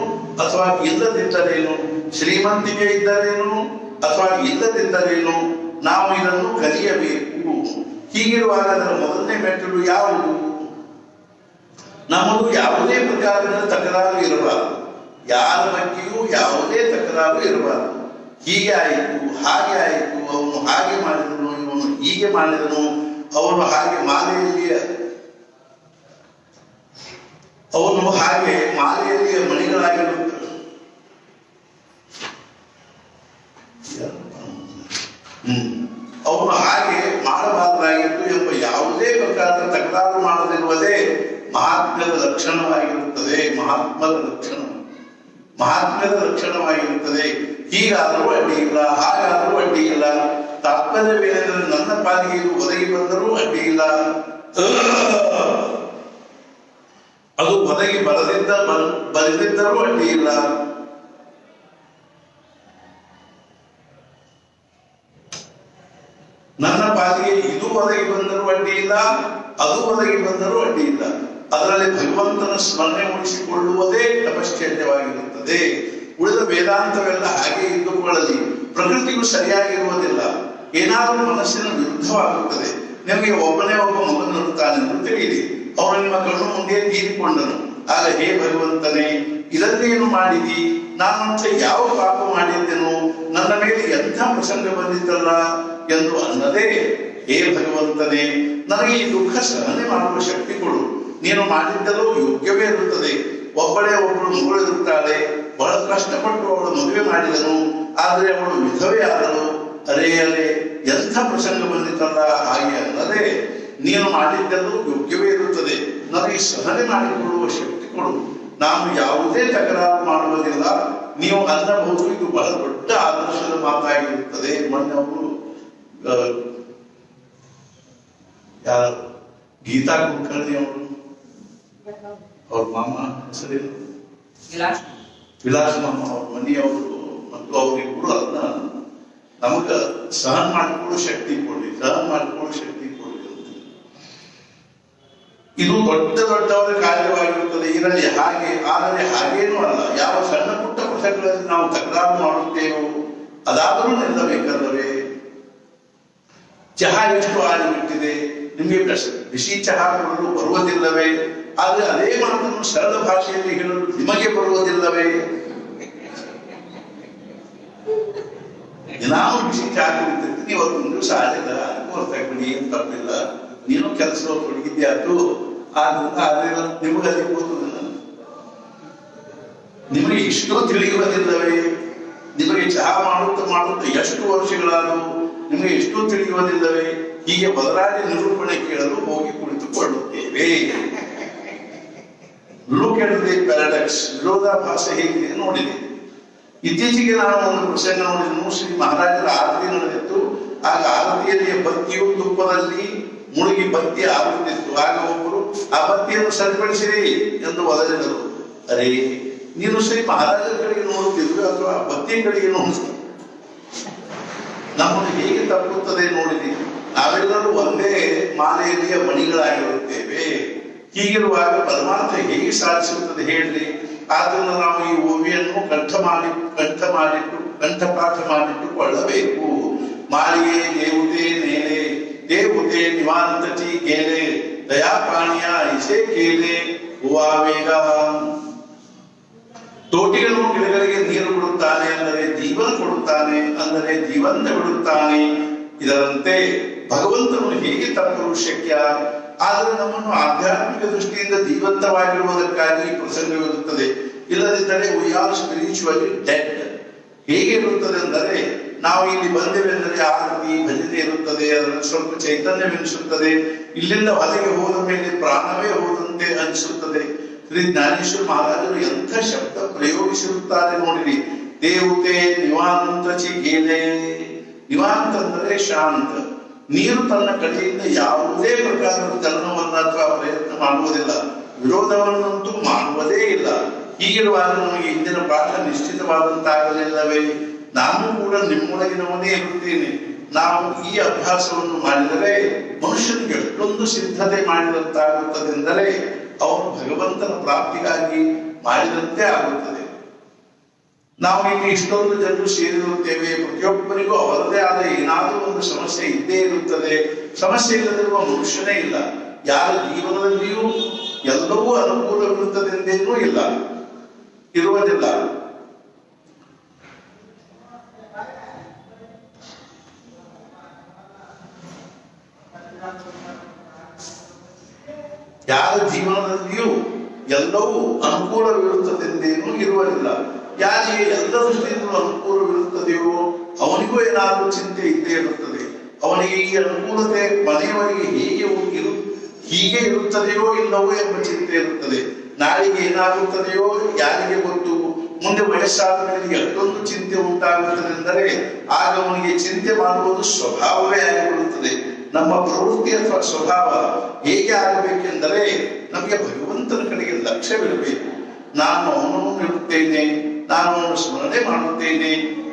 ಅಥವಾ ಇಲ್ಲದಿದ್ದರೇನು, ಶ್ರೀಮಂತಿಕೆ ಇದ್ದರೇನು ಅಥವಾ ಇಲ್ಲದಿದ್ದರೇನು, ನಾವು ಇದನ್ನು ಕಲಿಯಬೇಕು. ಹೀಗಿರುವಾಗ ಅದರ ಮೊದಲನೇ ಮೆಟ್ಟಲು ಯಾವುದು? ನಮ್ಮದು ಯಾವುದೇ ಪ್ರಕಾರದ ತಕರಾರು ಇರಬಾರದು. ಯಾರ ಬಗ್ಗೆಯೂ ಯಾವುದೇ ತಕರಾರು ಇರಬಾರದು. ಹೀಗೆ ಆಯಿತು, ಹಾಗೆ ಆಯಿತು, ಅವನು ಹಾಗೆ ಮಾಡಿದನು, ಇವನು ಹೀಗೆ ಮಾಡಿದನು, ಅವನು ಹಾಗೆ ಮಾಲೆಯಲ್ಲಿಯ ಮಣಿಗಳಾಗಿರುತ್ತ ಅವನು ಹಾಗೆ ಮಾಡಬಾರದಾಗಿತ್ತು ಎಂಬ ಯಾವುದೇ ಪ್ರಕಾರದ ತಕರಾರು ಮಾಡದಿರುವುದೇ ಮಹಾತ್ಮ್ಯದ ಲಕ್ಷಣವಾಗಿರುತ್ತದೆ. ಮಹಾತ್ಮ್ಯದ ಲಕ್ಷಣವಾಗಿರುತ್ತದೆ. ಹೀಗಾದರೂ ಅಡ್ಡಿ ಇಲ್ಲ, ಹಾಗಾದರೂ ಅಡ್ಡಿ ಇಲ್ಲ. ತಾತ್ಪರ್ಯವೇನೆಂದರೆ, ನನ್ನ ಪಾಲಿಗೆ ಒದಗಿ ಬಂದರೂ ಅಡ್ಡಿ ಇಲ್ಲ, ಅದು ಒದಗಿ ಬರೆದಿದ್ದರೂ ಅಡ್ಡಿ ಇಲ್ಲ. ನನ್ನ ಪಾಲಿಗೆ ಇದು ಒದಗಿ ಬಂದರೂ ಅಡ್ಡಿ ಇಲ್ಲ, ಅದು ಒದಗಿ ಬಂದರೂ ಅಡ್ಡಿ ಇಲ್ಲ. ಅದರಲ್ಲಿ ಭಗವಂತನ ಸ್ಮರಣೆ ಉಳಿಸಿಕೊಳ್ಳುವುದೇ ತಪಶ್ಚರ್ಯವಾಗಿರುತ್ತದೆ. ಉಳಿದ ವೇದಾಂತವೆಲ್ಲ ಹಾಗೆ ಇದ್ದುಕೊಳ್ಳಲಿ, ಪ್ರಕೃತಿಯು ಸರಿಯಾಗಿರುವುದಿಲ್ಲ, ಏನಾದರೂ ಮನಸ್ಸಿನ ವಿರುದ್ಧವಾಗುತ್ತದೆ. ನಿಮಗೆ ಒಬ್ಬನೇ ಒಬ್ಬ ಮಗನಿರುತ್ತಾನೆ ಎಂದು ತಿಳಿಯಿರಿ, ಅವನು ನಿಮ್ಮ ಕಣ್ಣು ಮುಂದೆ ತೀರಿಕೊಂಡನು. ಆಗ ಹೇ ಭಗವಂತನೇ, ಇದನ್ನೇನು ಮಾಡಿದಿ? ನಾನಂತ ಯಾವ ಪಾಪ ಮಾಡಿದ್ದೆನು? ನನ್ನ ಮೇಲೆ ಎಂಥ ಪ್ರಸಂಗ ಬಂದಿತ್ತಲ್ಲ ಎಂದು ಅನ್ನದೇ, ಹೇ ಭಗವಂತನೇ, ನನಗೆ ಈ ದುಃಖ ಸಹನೆ ಮಾಡುವ ಶಕ್ತಿ ಕೊಡು. ನೀನು ಮಾಡಿದ್ದಲೂ ಯೋಗ್ಯವೇ ಇರುತ್ತದೆ. ಒಬ್ಬಳೇ ಒಬ್ಬಳು ಮಗಳಿರುತ್ತಾಳೆ, ಬಹಳ ಕಷ್ಟಪಟ್ಟು ಅವಳು ಮದುವೆ ಮಾಡಿದನು, ಆದರೆ ಅವಳು ವಿಧವೆ ಆದಳು. ಅರೇ ಅರೇ, ಎಂಥ ಪ್ರಸಂಗ ಬಂದಿತ್ತಲ್ಲ ಹಾಗೆ ಅನ್ನದೇ, ನೀನು ಮಾಡಿದ್ದಲ್ಲೂ ಯೋಗ್ಯವೇ ಇರುತ್ತದೆ. ನನಗೆ ಸಹನೆ ಮಾಡಿಕೊಳ್ಳುವ ಶಕ್ತಿ ಕೊಡು. ನಾನು ಯಾವುದೇ ತಕರಾರು ಮಾಡುವುದಿಲ್ಲ. ನೀವು ಅನ್ನಬಹುದು, ಇದು ಬಹಳ ದೊಡ್ಡ ಆದರ್ಶದ ಮಾತಾಗಿರುತ್ತದೆ. ಮೊನ್ನೆ ಅವರು ಯಾರು ಗೀತಾ ಕುಲಕರ್ಣಿ ಅವರು, ಅವ್ರ ಮಾಮ ಹೆಸರೇನು, ವಿಲಾಸ್ ಮಾಮ, ಅವ್ರ ಮನೆಯವರು ಮತ್ತು ಅವರಿಬ್ಬರು ಅದನ್ನ ನಮಗ ಸಹನ ಮಾಡಿಕೊಳ್ಳೋ ಶಕ್ತಿ ಕೊಡ್ಲಿ, ಸಹನ ಮಾಡಿಕೊಳ್ಳೋ ಶಕ್ತಿ ಕೊಡ್ಲಿ ಅಂತ. ಇದು ದೊಡ್ಡ ದೊಡ್ಡವರ ಕಾರ್ಯವಾಗಿರುತ್ತದೆ. ಇದರಲ್ಲಿ ಹಾಗೆ, ಆದರೆ ಹಾಗೇನೂ ಅಲ್ಲ. ಯಾವ ಸಣ್ಣ ಪುಟ್ಟ ಪ್ರಸಂಗಗಳಲ್ಲಿ ನಾವು ತಕರಾರು ಮಾಡುತ್ತೇವೋ ಅದಾದರೂ ನಿಲ್ಲಬೇಕಲ್ಲವೇ? ಚಹಾ ಎಷ್ಟು ಆಗಿಬಿಟ್ಟಿದೆ, ನಿಮಗೆ ಬಿಸಿ ಚಹಾ ಕೊಡಲು ಬರುವುದಿಲ್ಲವೇ? ಆದರೆ ಅದೇ ಮಾತನ್ನು ಸರಳ ಭಾಷೆಯಲ್ಲಿ ಹೇಳಲು ನಿಮಗೆ ಬರುವುದಿಲ್ಲವೇ? ನಾನು ಬಿಸಿ ಚಹಾ ಕುಡಿತಿರ್ತೀನಿ, ಇವತ್ತೊಂದು ದಿವಸ ಆಗಿಲ್ಲ, ಹೊರತಾಗ್ಬಿಡಿ, ಏನು ತಪ್ಪಿಲ್ಲ, ನೀನು ಕೆಲಸ ತೊಡಗಿದ್ಯಾತು, ಆದ್ರಿಂದ ಅದೇಲ್ಲ ನಿಮಗೆ ಅಲ್ಲಿ ಕೂತುದಿಲ್ಲ. ನಿಮಗೆ ಇಷ್ಟೋ ತಿಳಿಯುವುದಿಲ್ಲವೇ? ನಿಮಗೆ ಚಹಾ ಮಾಡುತ್ತಾ ಎಷ್ಟು ವರ್ಷಗಳಾದವು, ನಿಮಗೆ ಎಷ್ಟು ತಿಳಿಯುವುದಿಲ್ಲವೇ? ಹೀಗೆ ಬದಲಾಗಿ ನಿರೂಪಣೆ ಕೇಳಲು ಹೋಗಿ ಕುಳಿತುಕೊಳ್ಳುತ್ತೇವೆ. ಲುಕ್ ಎಟ್ ದಿ ಪ್ಯಾರಾಡಾಕ್ಸ್, ವಿರೋಧಾಭಾಸ ಹೇಗಿದೆ ನೋಡಿದೆ. ಇತ್ತೀಚೆಗೆ ನಾನು ಒಂದು ಪ್ರಸಂಗ ನೋಡಿದನು. ಶ್ರೀ ಮಹಾರಾಜರ ಆರತಿ ನಡೆದಿತ್ತು. ಆಗ ಆರತಿಯಲ್ಲಿ ಬತ್ತಿಯು ತುಪ್ಪದಲ್ಲಿ ಮುಳುಗಿ ಬತ್ತಿ ಆಗುತ್ತಿತ್ತು. ಆಗ ಒಬ್ಬರು ಆ ಬತ್ತಿಯನ್ನು ಸರಿಪಡಿಸಿರಿ ಎಂದು ಒದರಿದರು. ಅರೇ, ನೀನು ಶ್ರೀ ಮಹಾರಾಜರ ಕಡೆಗೆ ನೋಡುತ್ತಿದ್ರು ಅಥವಾ ಬತ್ತಿಯ ಕಡೆಗೆ ನೋಡುತ್ತೀವಿ? ನಮ್ಮನ್ನು ಹೇಗೆ ತಪ್ಪುತ್ತದೆ ನೋಡಿರಿ. ನಾವೆಲ್ಲರೂ ಒಂದೇ ಮಾಲೆಯಲ್ಲಿಯ ಮಣಿಗಳಾಗಿರುತ್ತೇವೆ. ಹೀಗಿರುವಾಗ ಪರಮಾರ್ಥ ಹೇಗೆ ಸಾಧಿಸುತ್ತದೆ ಹೇಳ್ರಿ? ಆದ್ದರಿಂದ ನಾವು ಈ ಓವಿಯನ್ನು ಕಂಠಪಾಠ ಮಾಡಿಟ್ಟುಕೊಳ್ಳಬೇಕು. ಮಾಳಿಗೆ ದೇವುದೇ ನೇಲೆ, ದೇವುದೇ ನಿವಾಂತಟಿ ಗೇಲೆ, ದಯಾಪಾಣಿಯ ಇಸೆ ಕೇಲೆ ಹೂವಾವೇಗ. ತೋಟಿಗಳನ್ನು ಗಿಡಗಳಿಗೆ ನೀರು ಬಿಡುತ್ತಾನೆ ಅಂದರೆ ಜೀವನ ಕೊಡುತ್ತಾನೆ, ಅಂದರೆ ಜೀವಂತ ಬಿಡುತ್ತಾನೆ. ಇದರಂತೆ ಭಗವಂತನು ಹೇಗೆ ತಪ್ಪಲು ಶಕ್ಯ? ಆದರೆ ನಮ್ಮನ್ನು ಆಧ್ಯಾತ್ಮಿಕ ದೃಷ್ಟಿಯಿಂದ ಜೀವಂತವಾಗಿರುವುದಕ್ಕಾಗಿ ಈ ಪ್ರಸಂಗವಿರುತ್ತದೆ. ಇಲ್ಲದಿದ್ದರೆ ವಿ ಆರ್ ಸ್ಪಿರಿಚುವಲಿ ಡೆಡ್. ಹೇಗೆ ಇರುತ್ತದೆ ಅಂದರೆ, ನಾವು ಇಲ್ಲಿ ಬಂದೆವೆಂದರೆ ಆರತಿ ಭಜನೆ ಇರುತ್ತದೆ, ಅದರಲ್ಲಿ ಸ್ವಲ್ಪ ಚೈತನ್ಯವೆನಿಸುತ್ತದೆ. ಇಲ್ಲಿಂದ ಹೊರಗೆ ಹೋದ ಮೇಲೆ ಪ್ರಾಣವೇ ಹೋದಂತೆ ಅನಿಸುತ್ತದೆ. ಶ್ರೀ ಜ್ಞಾನೇಶ್ವರ ಮಹಾರಾಜರು ಎಂಥ ಶಬ್ದ ಪ್ರಯೋಗಿಸಿರುತ್ತಾರೆ ನೋಡಿರಿ. ದೇವತೆ ನಿವಾಂತ ಚಿಗೇಲೆ. ನಿವಾಂತ ಅಂದರೆ ಶಾಂತ. ನೀರು ತನ್ನ ಕಡೆಯಿಂದ ಯಾವುದೇ ಪ್ರಕಾರದ ಚಲನವನ್ನ ಅಥವಾ ಪ್ರಯತ್ನ ಮಾಡುವುದಿಲ್ಲ, ವಿರೋಧವನ್ನಂತೂ ಮಾಡುವುದೇ ಇಲ್ಲ. ಹೀಗಿರುವಾಗ ನಮಗೆ ಇಂದಿನ ಪಾಠ ನಿಶ್ಚಿತವಾದಂತಾಗಲಿಲ್ಲವೇ? ನಾನು ಕೂಡ ನಿಮ್ಮೊಳಗಿನವನೇ ಇರುತ್ತೇನೆ. ನಾವು ಈ ಅಭ್ಯಾಸವನ್ನು ಮಾಡಿದರೆ ಮನುಷ್ಯನಿಗೆ ಎಷ್ಟೊಂದು ಸಿದ್ಧತೆ ಮಾಡಿದಂತಾಗುತ್ತದೆಂದರೆ ಅವನು ಭಗವಂತನ ಪ್ರಾಪ್ತಿಗಾಗಿ ಮಾಡಿದಂತೆ ಆಗುತ್ತದೆ. ನಾವು ಇಲ್ಲಿ ಇಷ್ಟೊಂದು ಜನರು ಸೇರಿರುತ್ತೇವೆ. ಪ್ರತಿಯೊಬ್ಬರಿಗೂ ಅವರದೇ ಆದ ಏನಾದರೂ ಒಂದು ಸಮಸ್ಯೆ ಇದ್ದೇ ಇರುತ್ತದೆ. ಸಮಸ್ಯೆ ಇಲ್ಲದಿರುವ ಮನುಷ್ಯನೇ ಇಲ್ಲ. ಯಾರ ಜೀವನದಲ್ಲಿಯೂ ಎಲ್ಲವೂ ಅನುಕೂಲವಿರುತ್ತದೆಂದೇನೂ ಇಲ್ಲ, ಇರುವುದಿಲ್ಲ. ಯಾರ ಜೀವನದಲ್ಲಿಯೂ ಎಲ್ಲವೂ ಅನುಕೂಲವಿರುತ್ತದೆಂದೇನೂ ಇರುವುದಿಲ್ಲ. ಯಾರಿಗೆ ಎಲ್ಲ ದೃಷ್ಟಿಯಿಂದಲೂ ಅನುಕೂಲವಿರುತ್ತದೆಯೋ ಅವನಿಗೂ ಏನಾದರೂ ಚಿಂತೆ ಇದ್ದೇ ಇರುತ್ತದೆ. ಅವನಿಗೆ ಈ ಅನುಕೂಲತೆ ಮನೆಯವರಿಗೆ ಹೀಗೆ ಇರುತ್ತದೆಯೋ ಇಲ್ಲವೋ ಎಂಬ ಚಿಂತೆ ಇರುತ್ತದೆ. ನಾಳೆಗೆ ಏನಾಗುತ್ತದೆಯೋ ಯಾರಿಗೆ ಗೊತ್ತು? ಮುಂದೆ ವಯಸ್ಸಾದ ಮೇಲೆ ಎಷ್ಟೊಂದು ಚಿಂತೆ ಉಂಟಾಗುತ್ತದೆಂದರೆ ಆಗ ಅವನಿಗೆ ಚಿಂತೆ ಮಾಡುವುದು ಸ್ವಭಾವವೇ ಆಗಿಬಿಡುತ್ತದೆ. ನಮ್ಮ ಪ್ರವೃತ್ತಿ ಅಥವಾ ಸ್ವಭಾವ ಹೇಗೆ ಆಗಬೇಕೆಂದರೆ ನಮಗೆ ಭಗವಂತನ ಕಡೆಗೆ ಲಕ್ಷ್ಯವಿರಬೇಕು. ನಾನು ಅವನನ್ನು ಇರುತ್ತೇನೆ, ನಾನು ಅವನು ಸ್ಮರಣೆ ಮಾಡುತ್ತೇನೆ,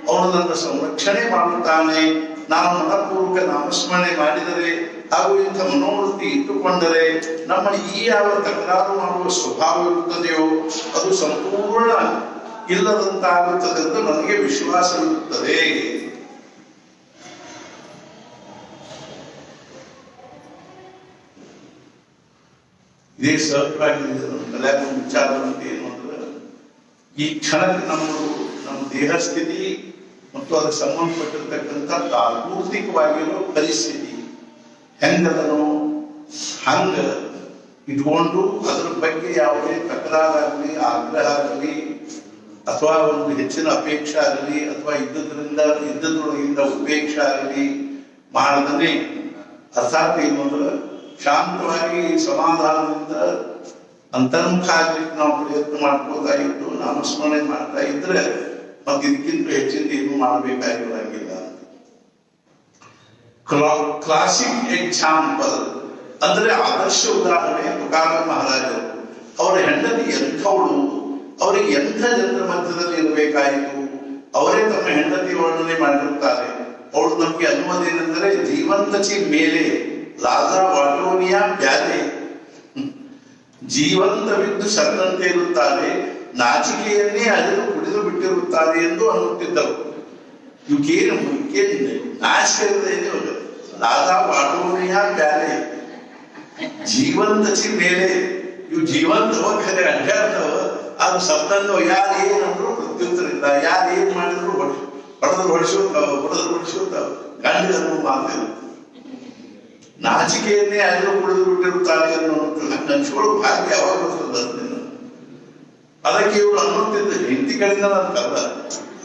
ಅವನು ನನ್ನ ಸಂರಕ್ಷಣೆ ಮಾಡುತ್ತಾನೆ, ನಾವು ಮನಪೂರ್ವಕ ನಾಮಸ್ಮರಣೆ ಮಾಡಿದರೆ ಹಾಗೂ ಇಂಥ ಮನೋವೃತ್ತಿ ಇಟ್ಟುಕೊಂಡರೆ ನಮ್ಮ ಈ ಯಾವ ತಕರಾರು ಮಾಡುವ ಸ್ವಭಾವ ಇರುತ್ತದೆಯೋ ಅದು ಸಂಪೂರ್ಣ ಇಲ್ಲದಂತಾಗುತ್ತದೆ ಎಂದು ನನಗೆ ವಿಶ್ವಾಸವಿರುತ್ತದೆ. ಇದೇ ಸಹಜವಾಗಿ ತಲೆಯಾಗ ಒಂದು ವಿಚಾರ ಅಂತ ಏನು ಅಂದ್ರೆ, ಈ ಕ್ಷಣಕ್ಕೆ ನಮ್ಮ ದೇಹ ಸ್ಥಿತಿ ಮತ್ತು ಅದಕ್ಕೆ ಸಂಬಂಧಪಟ್ಟಿರ್ತಕ್ಕಂಥ ಪ್ರಾಕೃತಿಕವಾಗಿರೋ ಪರಿಸ್ಥಿತಿ ಹೆಂಗದನೋ ಹಂಗ ಇಟ್ಕೊಂಡು ಅದ್ರ ಬಗ್ಗೆ ಯಾವುದೇ ತಕರಾರಾಗಲಿ ಆಗ್ರಹ ಆಗಲಿ ಅಥವಾ ಒಂದು ಹೆಚ್ಚಿನ ಅಪೇಕ್ಷೆ ಆಗಲಿ ಅಥವಾ ಇದ್ದದ್ರೊಳಗಿಂದ ಉಪೇಕ್ಷೆ ಆಗಲಿ ಮಾಡದನೆ, ಅರ್ಥಾತ್ ಏನು ಅಂದ್ರೆ ಶಾಂತವಾಗಿ ಸಮಾಧಾನದಿಂದ ಅಂತರ್ಮುಖ ಆಗ್ಲಿಕ್ಕೆ ನಾವು ಪ್ರಯತ್ನ ಮಾಡ್ಕೋತಾ ಇದ್ದು ನಾಮಸ್ಮರಣೆ ಮಾಡ್ತಾ ಇದ್ರೆ ಮತ್ತೆ ಇದಕ್ಕಿಂತ ಹೆಚ್ಚಿನ ಏನು ಮಾಡಬೇಕಾಗಿರಂಗಿಲ್ಲ. ಕ್ಲಾಸಿಕ್ ಎಕ್ಸಾಂಪಲ್ ಅಂದ್ರೆ ಆದರ್ಶ ಉದಾಹರಣೆ ತುಕಾರಾಮ್ ಮಹಾರಾಜರು. ಅವರ ಹೆಂಡತಿ ಎಂಥವಳು, ಅವರಿಗೆ ಎಂಥ ಜನರ ಮಧ್ಯದಲ್ಲಿ ಇರಬೇಕಾಯಿತು, ಅವರೇ ತಮ್ಮ ಹೆಂಡತಿ ವರ್ಣನೆ ಮಾಡಿರುತ್ತಾರೆ. ಅವಳು ನಮಗೆ ಅನ್ನುವುದೇನೆಂದರೆ, ಜೀವಂತಚಿ ಮೇಲೆ ಲಾಜಾ ವಾಟೋನಿಯಾ ಬ್ಯಾಲೆ, ಜೀವಂತವಿದ್ದು ಸತ್ತಂತೆ ಇರುತ್ತಾರೆ, ನಾಚಿಕೆಯನ್ನೇ ಅಳೆದು ಕುಡಿದು ಬಿಟ್ಟಿರುತ್ತಾರೆ ಎಂದು ಅನ್ನುತ್ತಿದ್ದರು. ಇವಕ್ಕೇನು ನಾಚಿಕೆ ಲಾಜಾ ವಾಟೋನಿಯಾ ಬ್ಯಾಲೆ, ಜೀವಂತಚಿ ಮೇಲೆ, ಇವು ಜೀವಂತವ ಖರೆ ಅಡ್ಡಾಡ್ತವ, ಅದು ಸತ್ತಂದು ಯಾರು ಏನಂದ್ರು ಪ್ರತ್ಯುತ್ತರ ಇಲ್ಲ, ಯಾರು ಏನ್ ಮಾಡಿದ್ರು ಹೊಡೆದ್ರು ಗಂಡನ್ನು ಮಾತಿಲ್ಲ. ನಾಚಿಕೆಯನ್ನೇ ಅಲ್ಲೂ ಕುಡಿದು ಬಿಟ್ಟಿರುತ್ತಾರೆ ಅನ್ನೋದು ಹಂಚ್ಕೊಳ್ಳೋ ಭಾಗ್ಯ ಯಾವಾಗ ಬರ್ತದೆ. ಅದಕ್ಕೆ ಇವರು ಅನ್ನುತ್ತಿದ್ದ ಹೆಂಡತಿಗಳಿಂದ ಅಂತಲ್ಲ,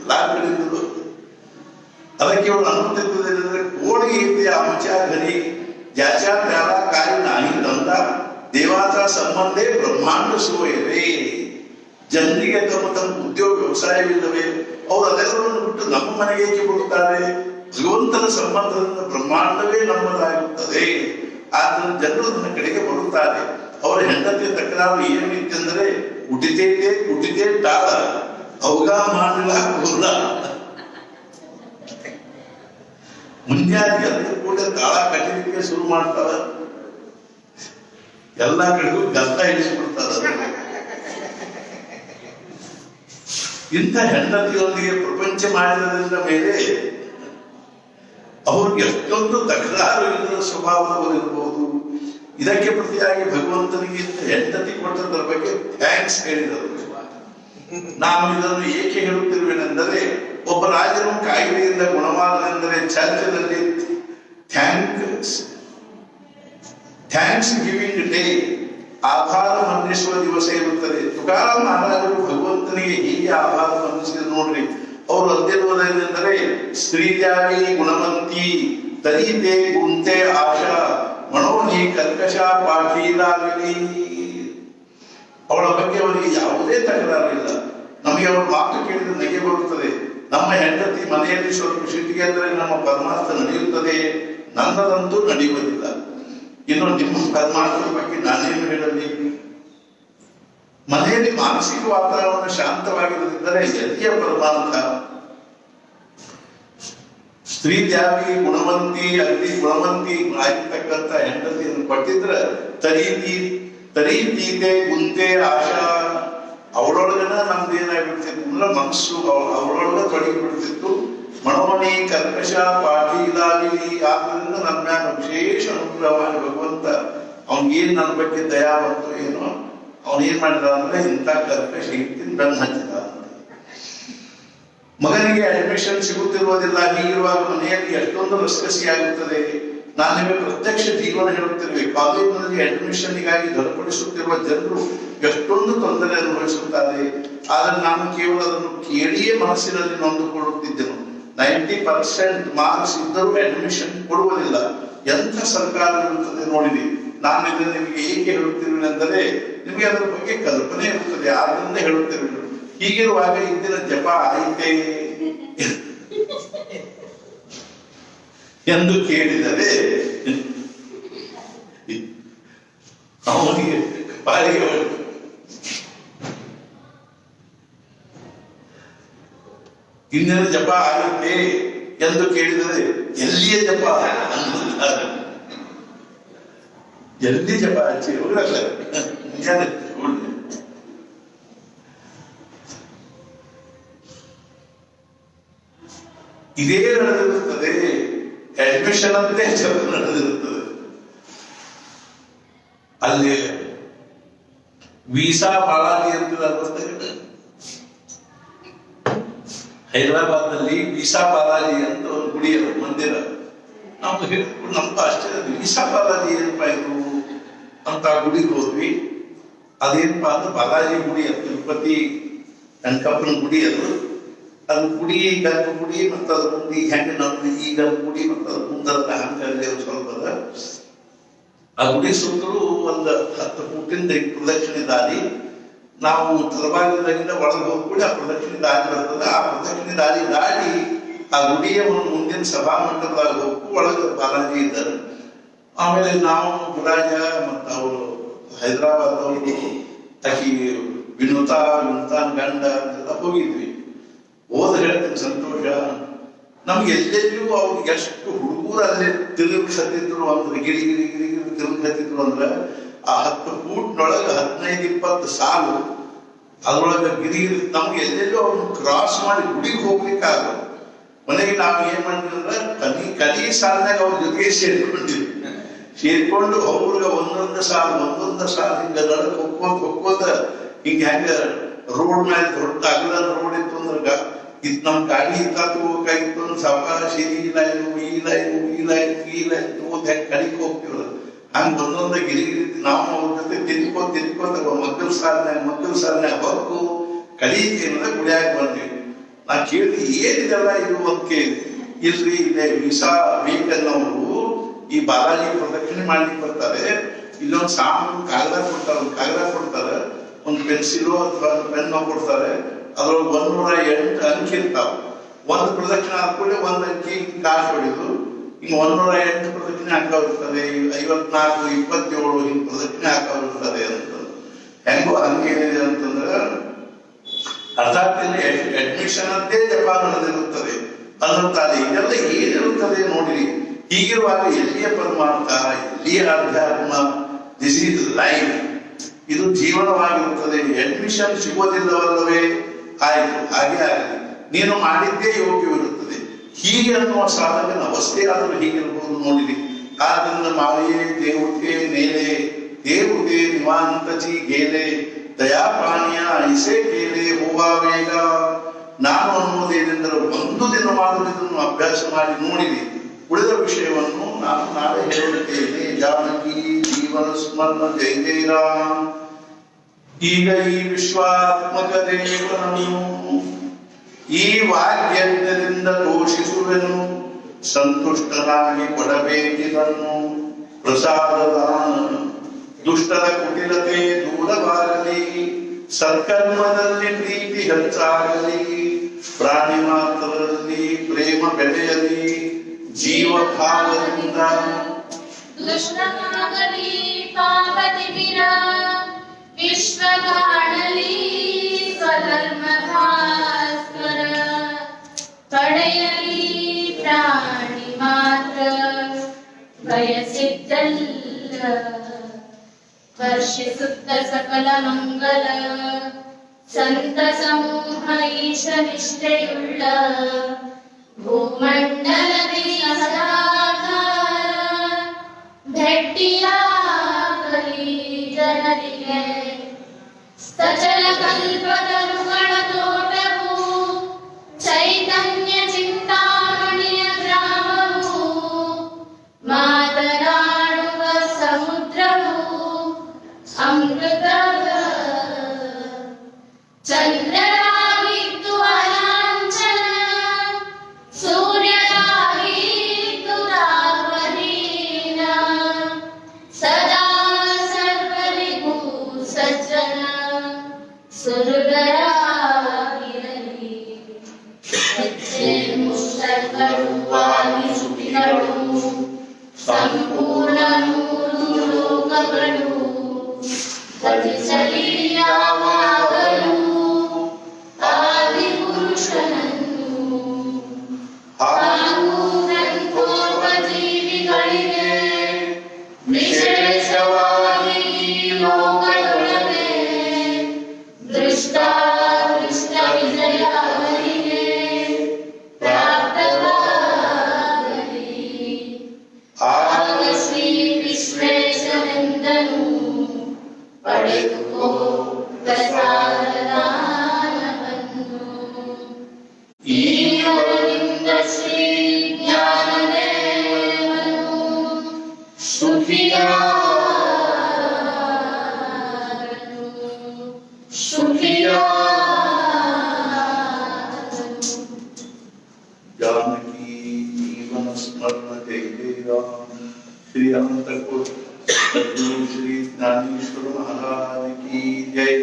ಎಲ್ಲಾ ಕಡೆಯಿಂದಲೂ ಅದಕ್ಕೆ ಇವರು ಅನ್ನುತ್ತಿದ್ದರೆ, कोणी येते आमच्या घरी ज्याच्या त्याला काय नाही धंदा, देवाचा संबंध ब्रह्मांड सोय रे. ಜನರಿಗೆ ತಮ್ಮ ತಮ್ಮ ಉದ್ಯೋಗ ವ್ಯವಸಾಯವಿಲ್ಲವೇ, ಅವರು ಅದೆಲ್ಲವನ್ನು ಬಿಟ್ಟು ನಮ್ಮ ಮನೆಗೆ ಏಕೆ ಬರುತ್ತಾರೆ? ಭಗವಂತನ ಸಂಬಂಧದಿಂದ ಬ್ರಹ್ಮಾಂಡವೇ ನಮ್ಮದಾಗುತ್ತದೆ. ಆದ್ದರಿಂದ ಜನರು ನನ್ನ ಕಡೆಗೆ ಬರುತ್ತಾರೆ. ಅವರ ಹೆಂಡತಿಯ ತಕರಾರು ಏನಿತ್ತೆಂದರೆ, ಕುಟಿತೇ ಟಾಳ ಅವಗ ಮಾಡಲಾಗುವುದಿಲ್ಲ. ಮುಂಜಾನೆ ಎಲ್ಲ ಕೂಡ ತಾಳ ಕಟ್ಟಲಿಕ್ಕೆ ಶುರು ಮಾಡ್ತಾರ, ಎಲ್ಲಾ ಕಡೆಗೂ ಗಂಧ ಇಳಿಸ್ಬಿಡ್ತಾರ. ಇಂಥ ಹೆಂಡತಿಯೊಂದಿಗೆ ಪ್ರಪಂಚ ಮಾಡಿದ್ರಿಂದ ಮೇಲೆ ಅವ್ರಿಗೆ ಎಷ್ಟೊಂದು ತಕರಾರು ಇಲ್ಲದ ಸ್ವಭಾವದವರು ಇರಬಹುದು. ಇದಕ್ಕೆ ಪ್ರತಿಯಾಗಿ ಭಗವಂತನಿಗೆ ಹೆಂಡತಿ ಕೊಟ್ಟದ್ರ ಬಗ್ಗೆ ಥ್ಯಾಂಕ್ಸ್ ಹೇಳಿದರು. ನಾವು ಇದನ್ನು ಏಕೆ ಹೇಳುತ್ತಿರುವೆನೆಂದರೆ, ಒಬ್ಬ ರಾಜನು ಕಾಯಿಲೆಯಿಂದ ಗುಣವಾದನೆಂದರೆ ಚರ್ಚದಲ್ಲಿ ಥ್ಯಾಂಕ್ಸ್ ಗಿವಿಂಗ್ ಡೇ, ಆಭಾರ ಮನ್ನಿಸುವ ದಿವಸ ಇರುತ್ತದೆ. ತುಕಾರಾಮ್ ಮಹಾರಾಜರು ಭಗವಂತನಿಗೆ ಹೀಗೆ ಆಭಾರ ಮನ್ನಿಸಿದ ನೋಡ್ರಿ. ಅವರು ಅಂದಿರುವುದೇನೆಂದರೆ, ಸ್ತ್ರೀಜಾಗಿ ಗುಣವಂತಿ ತರೀತೆ ಗುಂತೆ ಆಶಾ ಮನೋನಿ ಕರ್ಕಶ ಪಾಠೀಲಾಗಲಿ. ಅವಳ ಬಗ್ಗೆ ಅವರಿಗೆ ಯಾವುದೇ ತಕರಾರಿಲ್ಲ. ನಮಗೆ ಅವಳ ಮಾತು ಕೇಳಿದ್ರೆ ನಗೆ ಬರುತ್ತದೆ. ನಮ್ಮ ಹೆಂಡತಿ ಮನೆಯಲ್ಲಿ ಸ್ವಲ್ಪ ಸಿಟ್ಟಿಗೆ ಅಂದರೆ ನಮ್ಮ ಪರಮಾರ್ಥ ನಡೆಯುತ್ತದೆ, ನನ್ನದಂತೂ ನಡೆಯುವುದಿಲ್ಲ. ಇನ್ನು ನಿಮ್ಮ ಪರಮಾರ್ಥದ ಬಗ್ಗೆ ನಾನೇನು ಹೇಳಲಿ? ಮನೆಯಲ್ಲಿ ಮಾನಸಿಕ ವಾತಾವರಣ ಶಾಂತವಾಗಿರದಿದ್ದರೆ ಎಲ್ಲಿಯ ಪರಮಾರ್ಥ? ಸ್ತ್ರೀ ತ್ಯಾಗಿ ಗುಣವಂತಿ ಅತಿ ಗುಣವಂತಿ ಆಗಿರ್ತಕ್ಕಂಥ ಹೆಂಡತಿಯನ್ನು ಕೊಟ್ಟಿದ್ರೆ ತರೀತೀತೆ ಗುಂತೆ ಆಶಾ, ಅವಳೊಳಗನ ನಮ್ದೇನಾಗ್ಬಿಡ್ತಿತ್ತು ಅಂದ್ರೆ ಮನಸ್ಸು ಅವಳೊಳಗ ತೊಡಗಿ ಬಿಡ್ತಿತ್ತು. ಮನೋಮಣಿ ಕರ್ಕಶ ಪಾಠೀಲಾಗಲಿ. ಆದ್ದರಿಂದ ನನ್ನ ವಿಶೇಷ ಅನುಗ್ರಹವಾಗಿ ಭಗವಂತ ಅವನಿಗೇನ್ ನನ್ನ ಬಗ್ಗೆ ದಯಾ ಬಂತು ಏನೋ, ಅವನೇನ್ ಮಾಡಿದ ಅಂದ್ರೆ ಇಂಥ ಕರ್ಕಶ ಇಟ್ಟಿನ ಬೆನ್ನು ಹಚ್ಚಿದ. ಮಗನಿಗೆ ಅಡ್ಮಿಷನ್ ಸಿಗುತ್ತಿರುವುದಿಲ್ಲ. ಹೀಗಿರುವಾಗ ಮನೆಯಲ್ಲಿ ಎಷ್ಟೊಂದು ರಸ್ಕಸಿ ಆಗುತ್ತದೆ. ನಾನು ನಿಮಗೆ ಪ್ರತ್ಯಕ್ಷ ಜೀವನ ಹೇಳುತ್ತಿರುವೆ. ಕಾಲೇಜಿನಲ್ಲಿ ಅಡ್ಮಿಷನ್ಗಾಗಿ ಧಡಪಡಿಸುತ್ತಿರುವ ಜನರು ಎಷ್ಟೊಂದು ತೊಂದರೆ ಅನುಭವಿಸುತ್ತಾರೆ. ಆದರೆ ನಾನು ಕೇವಲ ಅದನ್ನು ಕೇಳಿಯೇ ಮನಸ್ಸಿನಲ್ಲಿ ನೊಂದುಕೊಳ್ಳುತ್ತಿದ್ದೆನು. 90% ಮಾರ್ಕ್ಸ್ ಇದ್ದರೂ ಅಡ್ಮಿಷನ್ ಕೊಡುವುದಿಲ್ಲ. ಎಂಥ ಸರ್ಕಾರ ಇರುತ್ತದೆ ನೋಡಿದೆ. ನಾನು ಇದನ್ನು ನಿಮಗೆ ಏಕೆ ಹೇಳುತ್ತಿರುವೆನೆಂದರೆ, ನಿಮಗೆ ಅದರ ಬಗ್ಗೆ ಕಲ್ಪನೆ ಇರುತ್ತದೆ, ಆದ್ದರಿಂದ ಹೇಳುತ್ತಿರುವೆ. ಹೀಗಿರುವಾಗ ಇಂದಿನ ಜಪ ಆಯಿತೆ ಎಂದು ಕೇಳಿದರೆ ಅವನಿಗೆ ಬಾಯಿಗೆ ಇಂದಿನ ಜಪ ಆಯಿತೆ ಎಂದು ಕೇಳಿದರೆ ಎಲ್ಲಿಯ ಜಪ ಅನ್ನುತ್ತಾರೆ. ಎಲ್ಲಿ ಜಪ ಹಚ್ಚಿ ಹೋಗಲ್ಲ ಇದೇ ನಡೆದಿರುತ್ತದೆ. ಅಡ್ಮಿಷನ್ ಅಂತೆ ಜಪ ನಡೆದಿರುತ್ತದೆ. ಅಲ್ಲಿ ವೀಸಾ ಬಾಲಾಜಿ ಅಂತ ಹೈದರಾಬಾದ್ನಲ್ಲಿ ವೀಸಾ ಬಾಲಾಜಿ ಅಂತ ಒಂದು ಗುಡಿ ಅದು, ಮಂದಿರ. ನಮ್ಗೆ ಆಶ್ಚರ್ಯ, ವೀಸಾ ಬಾಲಾಜಿ ಏನಪ್ಪ ಇದು ಅಂತ ಗುಡಿಗೆ ಹೋದ್ವಿ. ಅದೇನಪ್ಪಾ ಅಂದ್ರೆ ಬಾಲಾಜಿ ಗುಡಿ, ಅದು ತಿರುಪತಿ ವೆಂಕಪ್ಪನ ಗುಡಿ. ಅದು ಗುಡಿ ಗರ್ಭಗುಡಿ ಮತ್ತು ಅದ್ರ ಮುಂದೆ ಹೆಂಗೆ ನಮ್ದು ಈ ಗರ್ಭಗುಡಿ ಮತ್ತು ಅದ್ರ ಮುಂದರದ ಹಂಗೆ ಸ್ವಲ್ಪ ಅದ. ಆ ಗುಡಿ ಸುತ್ತಲೂ ಒಂದು 10 ಫೂಟಿಂದ ಪ್ರದಕ್ಷಿಣೆ ದಾರಿ. ನಾವು ತಲಭಾಗದಿಂದ ಒಳಗೆ ಹೋಗ್ಬಿಡಿ ಆ ಪ್ರದಕ್ಷಿಣೆ ದಾರಿ ಬರ್ತದೆ. ಆ ಪ್ರದಕ್ಷಿಣೆ ದಾರಿ ದಾಟಿ ಆ ಗುಡಿಯ ಒಂದು ಮುಂದಿನ ಸಭಾ ಮಂಟಪದಾಗ ಹೋಗ್ಕು ಒಳಗೆ ಬಾಲಾಜಿ ಇದ್ದಾರೆ. ಆಮೇಲೆ ನಾವು ಗುರಾಜ ಮತ್ತು ಅವರು ಹೈದರಾಬಾದ್ ಅವರು ಆಕಿ ವಿನುತಾನ್ ಗಂಡ ಎಲ್ಲ ಹೋಗಿದ್ವಿ. ಹೋದ ಹೇಳ್ತೀನಿ ಸಂತೋಷ. ನಮ್ಗೆ ಎಲ್ಲೆಲ್ಲೂ ಅವ್ರಿಗೆ ಎಷ್ಟು ಹುಡುಗರು ಅಲ್ಲೇ ತಿರುಗಿಸತ್ತಿದ್ರು ಅಂದ್ರೆ ಗಿರಿ ತಿರುಗಿಸತ್ತಿದ್ರು ಅಂದ್ರೆ ಆ 10 ಫೂಟ್ನೊಳಗೆ 15-20 ಸಾಲು ಅದ್ರೊಳಗೆ ಗಿರಿ ನಮ್ಗೆ ಎಲ್ಲೆಲ್ಲೂ ಅವ್ರನ್ನ ಕ್ರಾಸ್ ಮಾಡಿ ಗುಡಿಗೆ ಹೋಗ್ಲಿಕ್ಕಾಗ. ಮನೆಗೆ ನಾವು ಏನ್ ಮಾಡಿದ್ವಿ ಅಂದ್ರೆ ಕಲಿ ಸಾಲಿನಾಗ ಅವ್ರ ಜೊತೆಗೆ ಸೇರ್ಕೊಂಡು ಅವ್ರಿಗೆ ಒಂದೊಂದು ಸಾಲು ಹಿಂಗ ನಡಕ್ ಹೊಕ್ಕೋತ ಹಿಂಗ ಹೆಂಗ ರೋಡ್ ಮೇಲೆ ದೊಡ್ಡ ಅಗಲ ರೋಡ್ ಇತ್ತು ಅಂದ್ರೆ ನಮ್ ಗಾಡಿ ಹೋಗ್ಬೇಕಾಗಿತ್ತು ಅಂದ್ರೆ ಸಾವಕಾಶ ಈ ಲೈನ್ ತಗೋದ್ ಹೆಂಗ್ ಕಲಿಕ್ ಹೋಗ್ತಿವ್ರ ಹಂಗ ಒಂದೊಂದ ಗಿರಿ ನಾವು ಅವ್ರ ಜೊತೆ ತಿನ್ಕೋತ ಮಕ್ಕಳ ಸಾಲಿನಾಗ ಹೊಕ್ಕು ಕಲಿಯಿಂದ ಗುಡಿಯಾಗ ಬಂದ್ವಿ. ನಾ ಕೇಳಿದ್ವಿ ಏನಿದೆಲ್ಲ ಇದು ಅಂತ ಕೇಳಿದ್ವಿ. ಇಲ್ರಿ ಇಲ್ಲೇ ವೀಸಾ ಬೇಕನ್ನೋರು ಈ ಬಾಲಾಜಿ ಪ್ರದಕ್ಷಿಣೆ ಮಾಡ್ಲಿಕ್ಕೆ ಬರ್ತಾರೆ. ಇಲ್ಲೊಂದು ಸಾಮಾನು ಕಾಗದ ಕೊಡ್ತಾರೆ, ಒಂದು ಪೆನ್ಸಿಲು ಅಥವಾ ಪೆನ್ನು ಕೊಡ್ತಾರೆ. ಅದ್ರೊಳಗೆ 108 ಅಂಕಿ ಇರ್ತಾವ. ಒಂದು ಪ್ರದಕ್ಷಿಣೆ ಆದ್ಮೇಲೆ 1 ಅಂಕಿ ಕಾಸು ಹೊಡಿದು ಹಿಂಗ 108 ಪ್ರದಕ್ಷಿಣೆ ಹಾಕಿರ್ತದೆ. 54, 27 ಹಿಂಗ್ ಪ್ರದಕ್ಷಿಣೆ ಹಾಕಿರ್ತದೆ ಅಂತ. ಹೆಂಗೋ ಹಂಗೇನಿದೆ ಅಂತಂದ್ರೆ ಅರ್ಥಾತ್ ಇಲ್ಲಿ ಅಡ್ಮಿಷನ್ ಅಂತೇ ಜಪ ನಡೆದಿರುತ್ತದೆ ಅನ್ನುತ್ತಾರೆ. ಇದೆಲ್ಲ ಏನಿರುತ್ತದೆ ನೋಡಿರಿ. ಹೀಗಿರುವಾಗ ಎಲ್ಲಿಯ ಪರಮಾರ್ಥ, ಎಲ್ಲಿಯ ಅಧ್ಯಾತ್ಮ, ದಿಸ್ ಈಸ್ ಲೈಫ್, ಇದು ಜೀವನವಾಗಿರುತ್ತದೆ. ಅಡ್ಮಿಷನ್ ಸಿಗೋದಿಲ್ಲವಲ್ಲವೇ? ಆಯ್ತು, ಹಾಗೆ ಆಗಲಿ, ನೀನು ಮಾಡಿದ್ದೇ ಯೋಗ್ಯವಿರುತ್ತದೆ. ಹೀಗೆ ಅನ್ನುವ ಸಾಧಕನ ಅವಸ್ಥೆ ಆದರೂ ಹೀಗಿರ್ಬೋದು ನೋಡಿರಿ. ಆದ್ದರಿಂದ ಮಾಯೆ ದೇವತೆ ನೇಲೆ ದೇವತೆ ನಿವಾಂತಚಿ ಗೇಲೆ ದಯಾಪಾಣಿಯ ಇಸೆ ಕೇಲೆ ಹೋವಾ ವೇಗ. ನಾನು ಅನ್ನುವುದೇನೆಂದರೆ ಒಂದು ದಿನ ಮಾತ್ರ ಇದನ್ನು ಅಭ್ಯಾಸ ಮಾಡಿ ನೋಡಿರಿ. ಉಳಿದ ವಿಷಯವನ್ನು ನಾನು ನಾಳೆ ಹೇಳುತ್ತೇನೆ. ಜಾನಕಿ ಜೀವನ ಸ್ಮರಣ ಜೈ ಜೈ ರಾಮ್. ಈಗ ಈ ವಿಶ್ವಾತ್ಮಕ ದೇವನನ್ನು ಈ ವಾಕ್ಯದಿಂದ ಘೋಷಿಸುವೆನು. ಸಂತುಷ್ಟನಾಗಿ ಕೊಡಬೇಕಿದನ್ನು ಪ್ರಸಾದದಾನ. ದುಷ್ಟರ ಕುಟಿಲತೆ ದೂರವಾಗಲಿ, ಸತ್ಕರ್ಮದಲ್ಲಿ ಪ್ರೀತಿ ಹೆಚ್ಚಾಗಲಿ, ಪ್ರಾಣಿ ಮಾತ್ರದಲ್ಲಿ ಪ್ರೇಮ ಬೆಳೆಯಲಿ. ಜೀವ ಭಾವದಿಂದ ದುಷ್ಟನಾಗಲಿ ಪಾಪತಿಮಿರ, ವಿಶ್ವ ಕಾಣಲಿ ಸ್ವಧರ್ಮ ಭಾಸ್ಕರ. ಪಡೆಯಲಿ ಪ್ರಾಣಿ ಮಾತ್ರ ಬಯಸಿದ್ದಲ್ಲ, ವರ್ಷಿಸುತ್ತ ಸಕಲ ಮಂಗಲ. ಸಂತ ಸಮೂಹ ಈಶ ನಿಷ್ಠೆಯುಳ್ಳ ಭೂಮಂಡಲದಿ ಸದಾಧಾರ. ಭೆಟ್ಟಿಯಾಗಲಿ ಜನರಿಗೆ ಸಚಲ ಕಲ್ಪತರುಗಳ ತೋಟವು, ಚೈತನ್ಯ ಚಿಂತಾಮಣಿಯ ಗ್ರಾಮವು, ಮಾತನಾಡುವ ಸಮುದ್ರವು, ಅಮೃತದ ಚಂದ್ರರಾಗಿದ್ದು ಅಲಾಂಛನ, ಸೂರ್ಯರಾಗಿದ್ದು ರಾಗಹೀನ, ಸದಾ ಸರ್ವರಿಗೂ ಸಜ್ಜನ ಸುಹೃದರಾಗಿರಲಿ. ಸರ್ವರು ಆಗಿ ಸುಖಿಗಳು, ಸಂಪೂರ್ಣ ಮೂರು ಲೋಕಗಳು ಭಜಿಸಲಿ ಯಾವಾಗಲೂ ಆದಿ ಪುರುಷನನ್ನು. ಹಾಗೂ ಗ್ರಂಥೋ ಪಡೆದುಕೋ ಪ್ರಸಾದದಾನವನ್ನು. ಈ ವರದಿಂದ ಶ್ರೀ ಜ್ಞಾನದೇವನು ಸುಖಿಯಾದನು, ಸುಖಿಯಾದನು. जानकी जीवन स्मरण जय जय राम। श्री अनंत कोटि सद्गुरु श्री ज्ञानेश्वर महाराज की जय।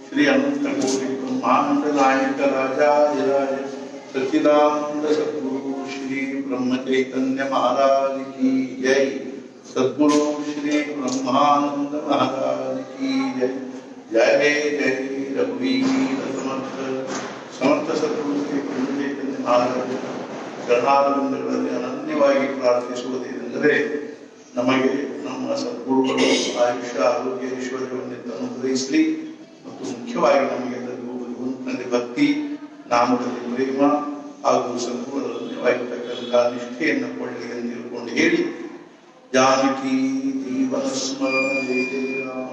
श्री अनंत कोटि ब्रह्मांड नायक राजाधिराज सच्चिदानंद सद्गुरु श्री ब्रह्म चैतन्य महाराज की जय। सद्गुरु श्री ब्रह्मानंद महाराज की जय। जय जय रघुवीर समर्थ समर्थ सद्गुरु श्री ब्रह्म चैतन्य महाराज ಚರಣಾರವಿಂದಗಳಲ್ಲಿ ಅನನ್ಯವಾಗಿ ಪ್ರಾರ್ಥಿಸುವುದೇನೆಂದರೆ ನಮಗೆ ನಮ್ಮ ಸದ್ಗುರುಗಳು ಆಯುಷ್ಯ ಆರೋಗ್ಯ ಐಶ್ವರ್ಯವನ್ನೆಲ್ಲ ಅನುಗ್ರಹಿಸಲಿ ಮತ್ತು ಮುಖ್ಯವಾಗಿ ನಮಗೆಲ್ಲರಿಗೂ ಭಗವಂತನಲ್ಲಿ ಭಕ್ತಿ, ನಾಮದಲ್ಲಿ ಪ್ರೇಮ ಹಾಗೂ ಸದ್ಗುಣದಲ್ಲಿರ್ತಕ್ಕಂಥ ನಿಷ್ಠೆಯನ್ನು ಕೊಳ್ಳಿ ಎಂದು ತಿಳ್ಕೊಂಡು ಹೇಳಿ ಜಾನಕಿ ಜೀವನ ಸ್ಮರಣ ಜಯ ಜಯ ರಾಮ।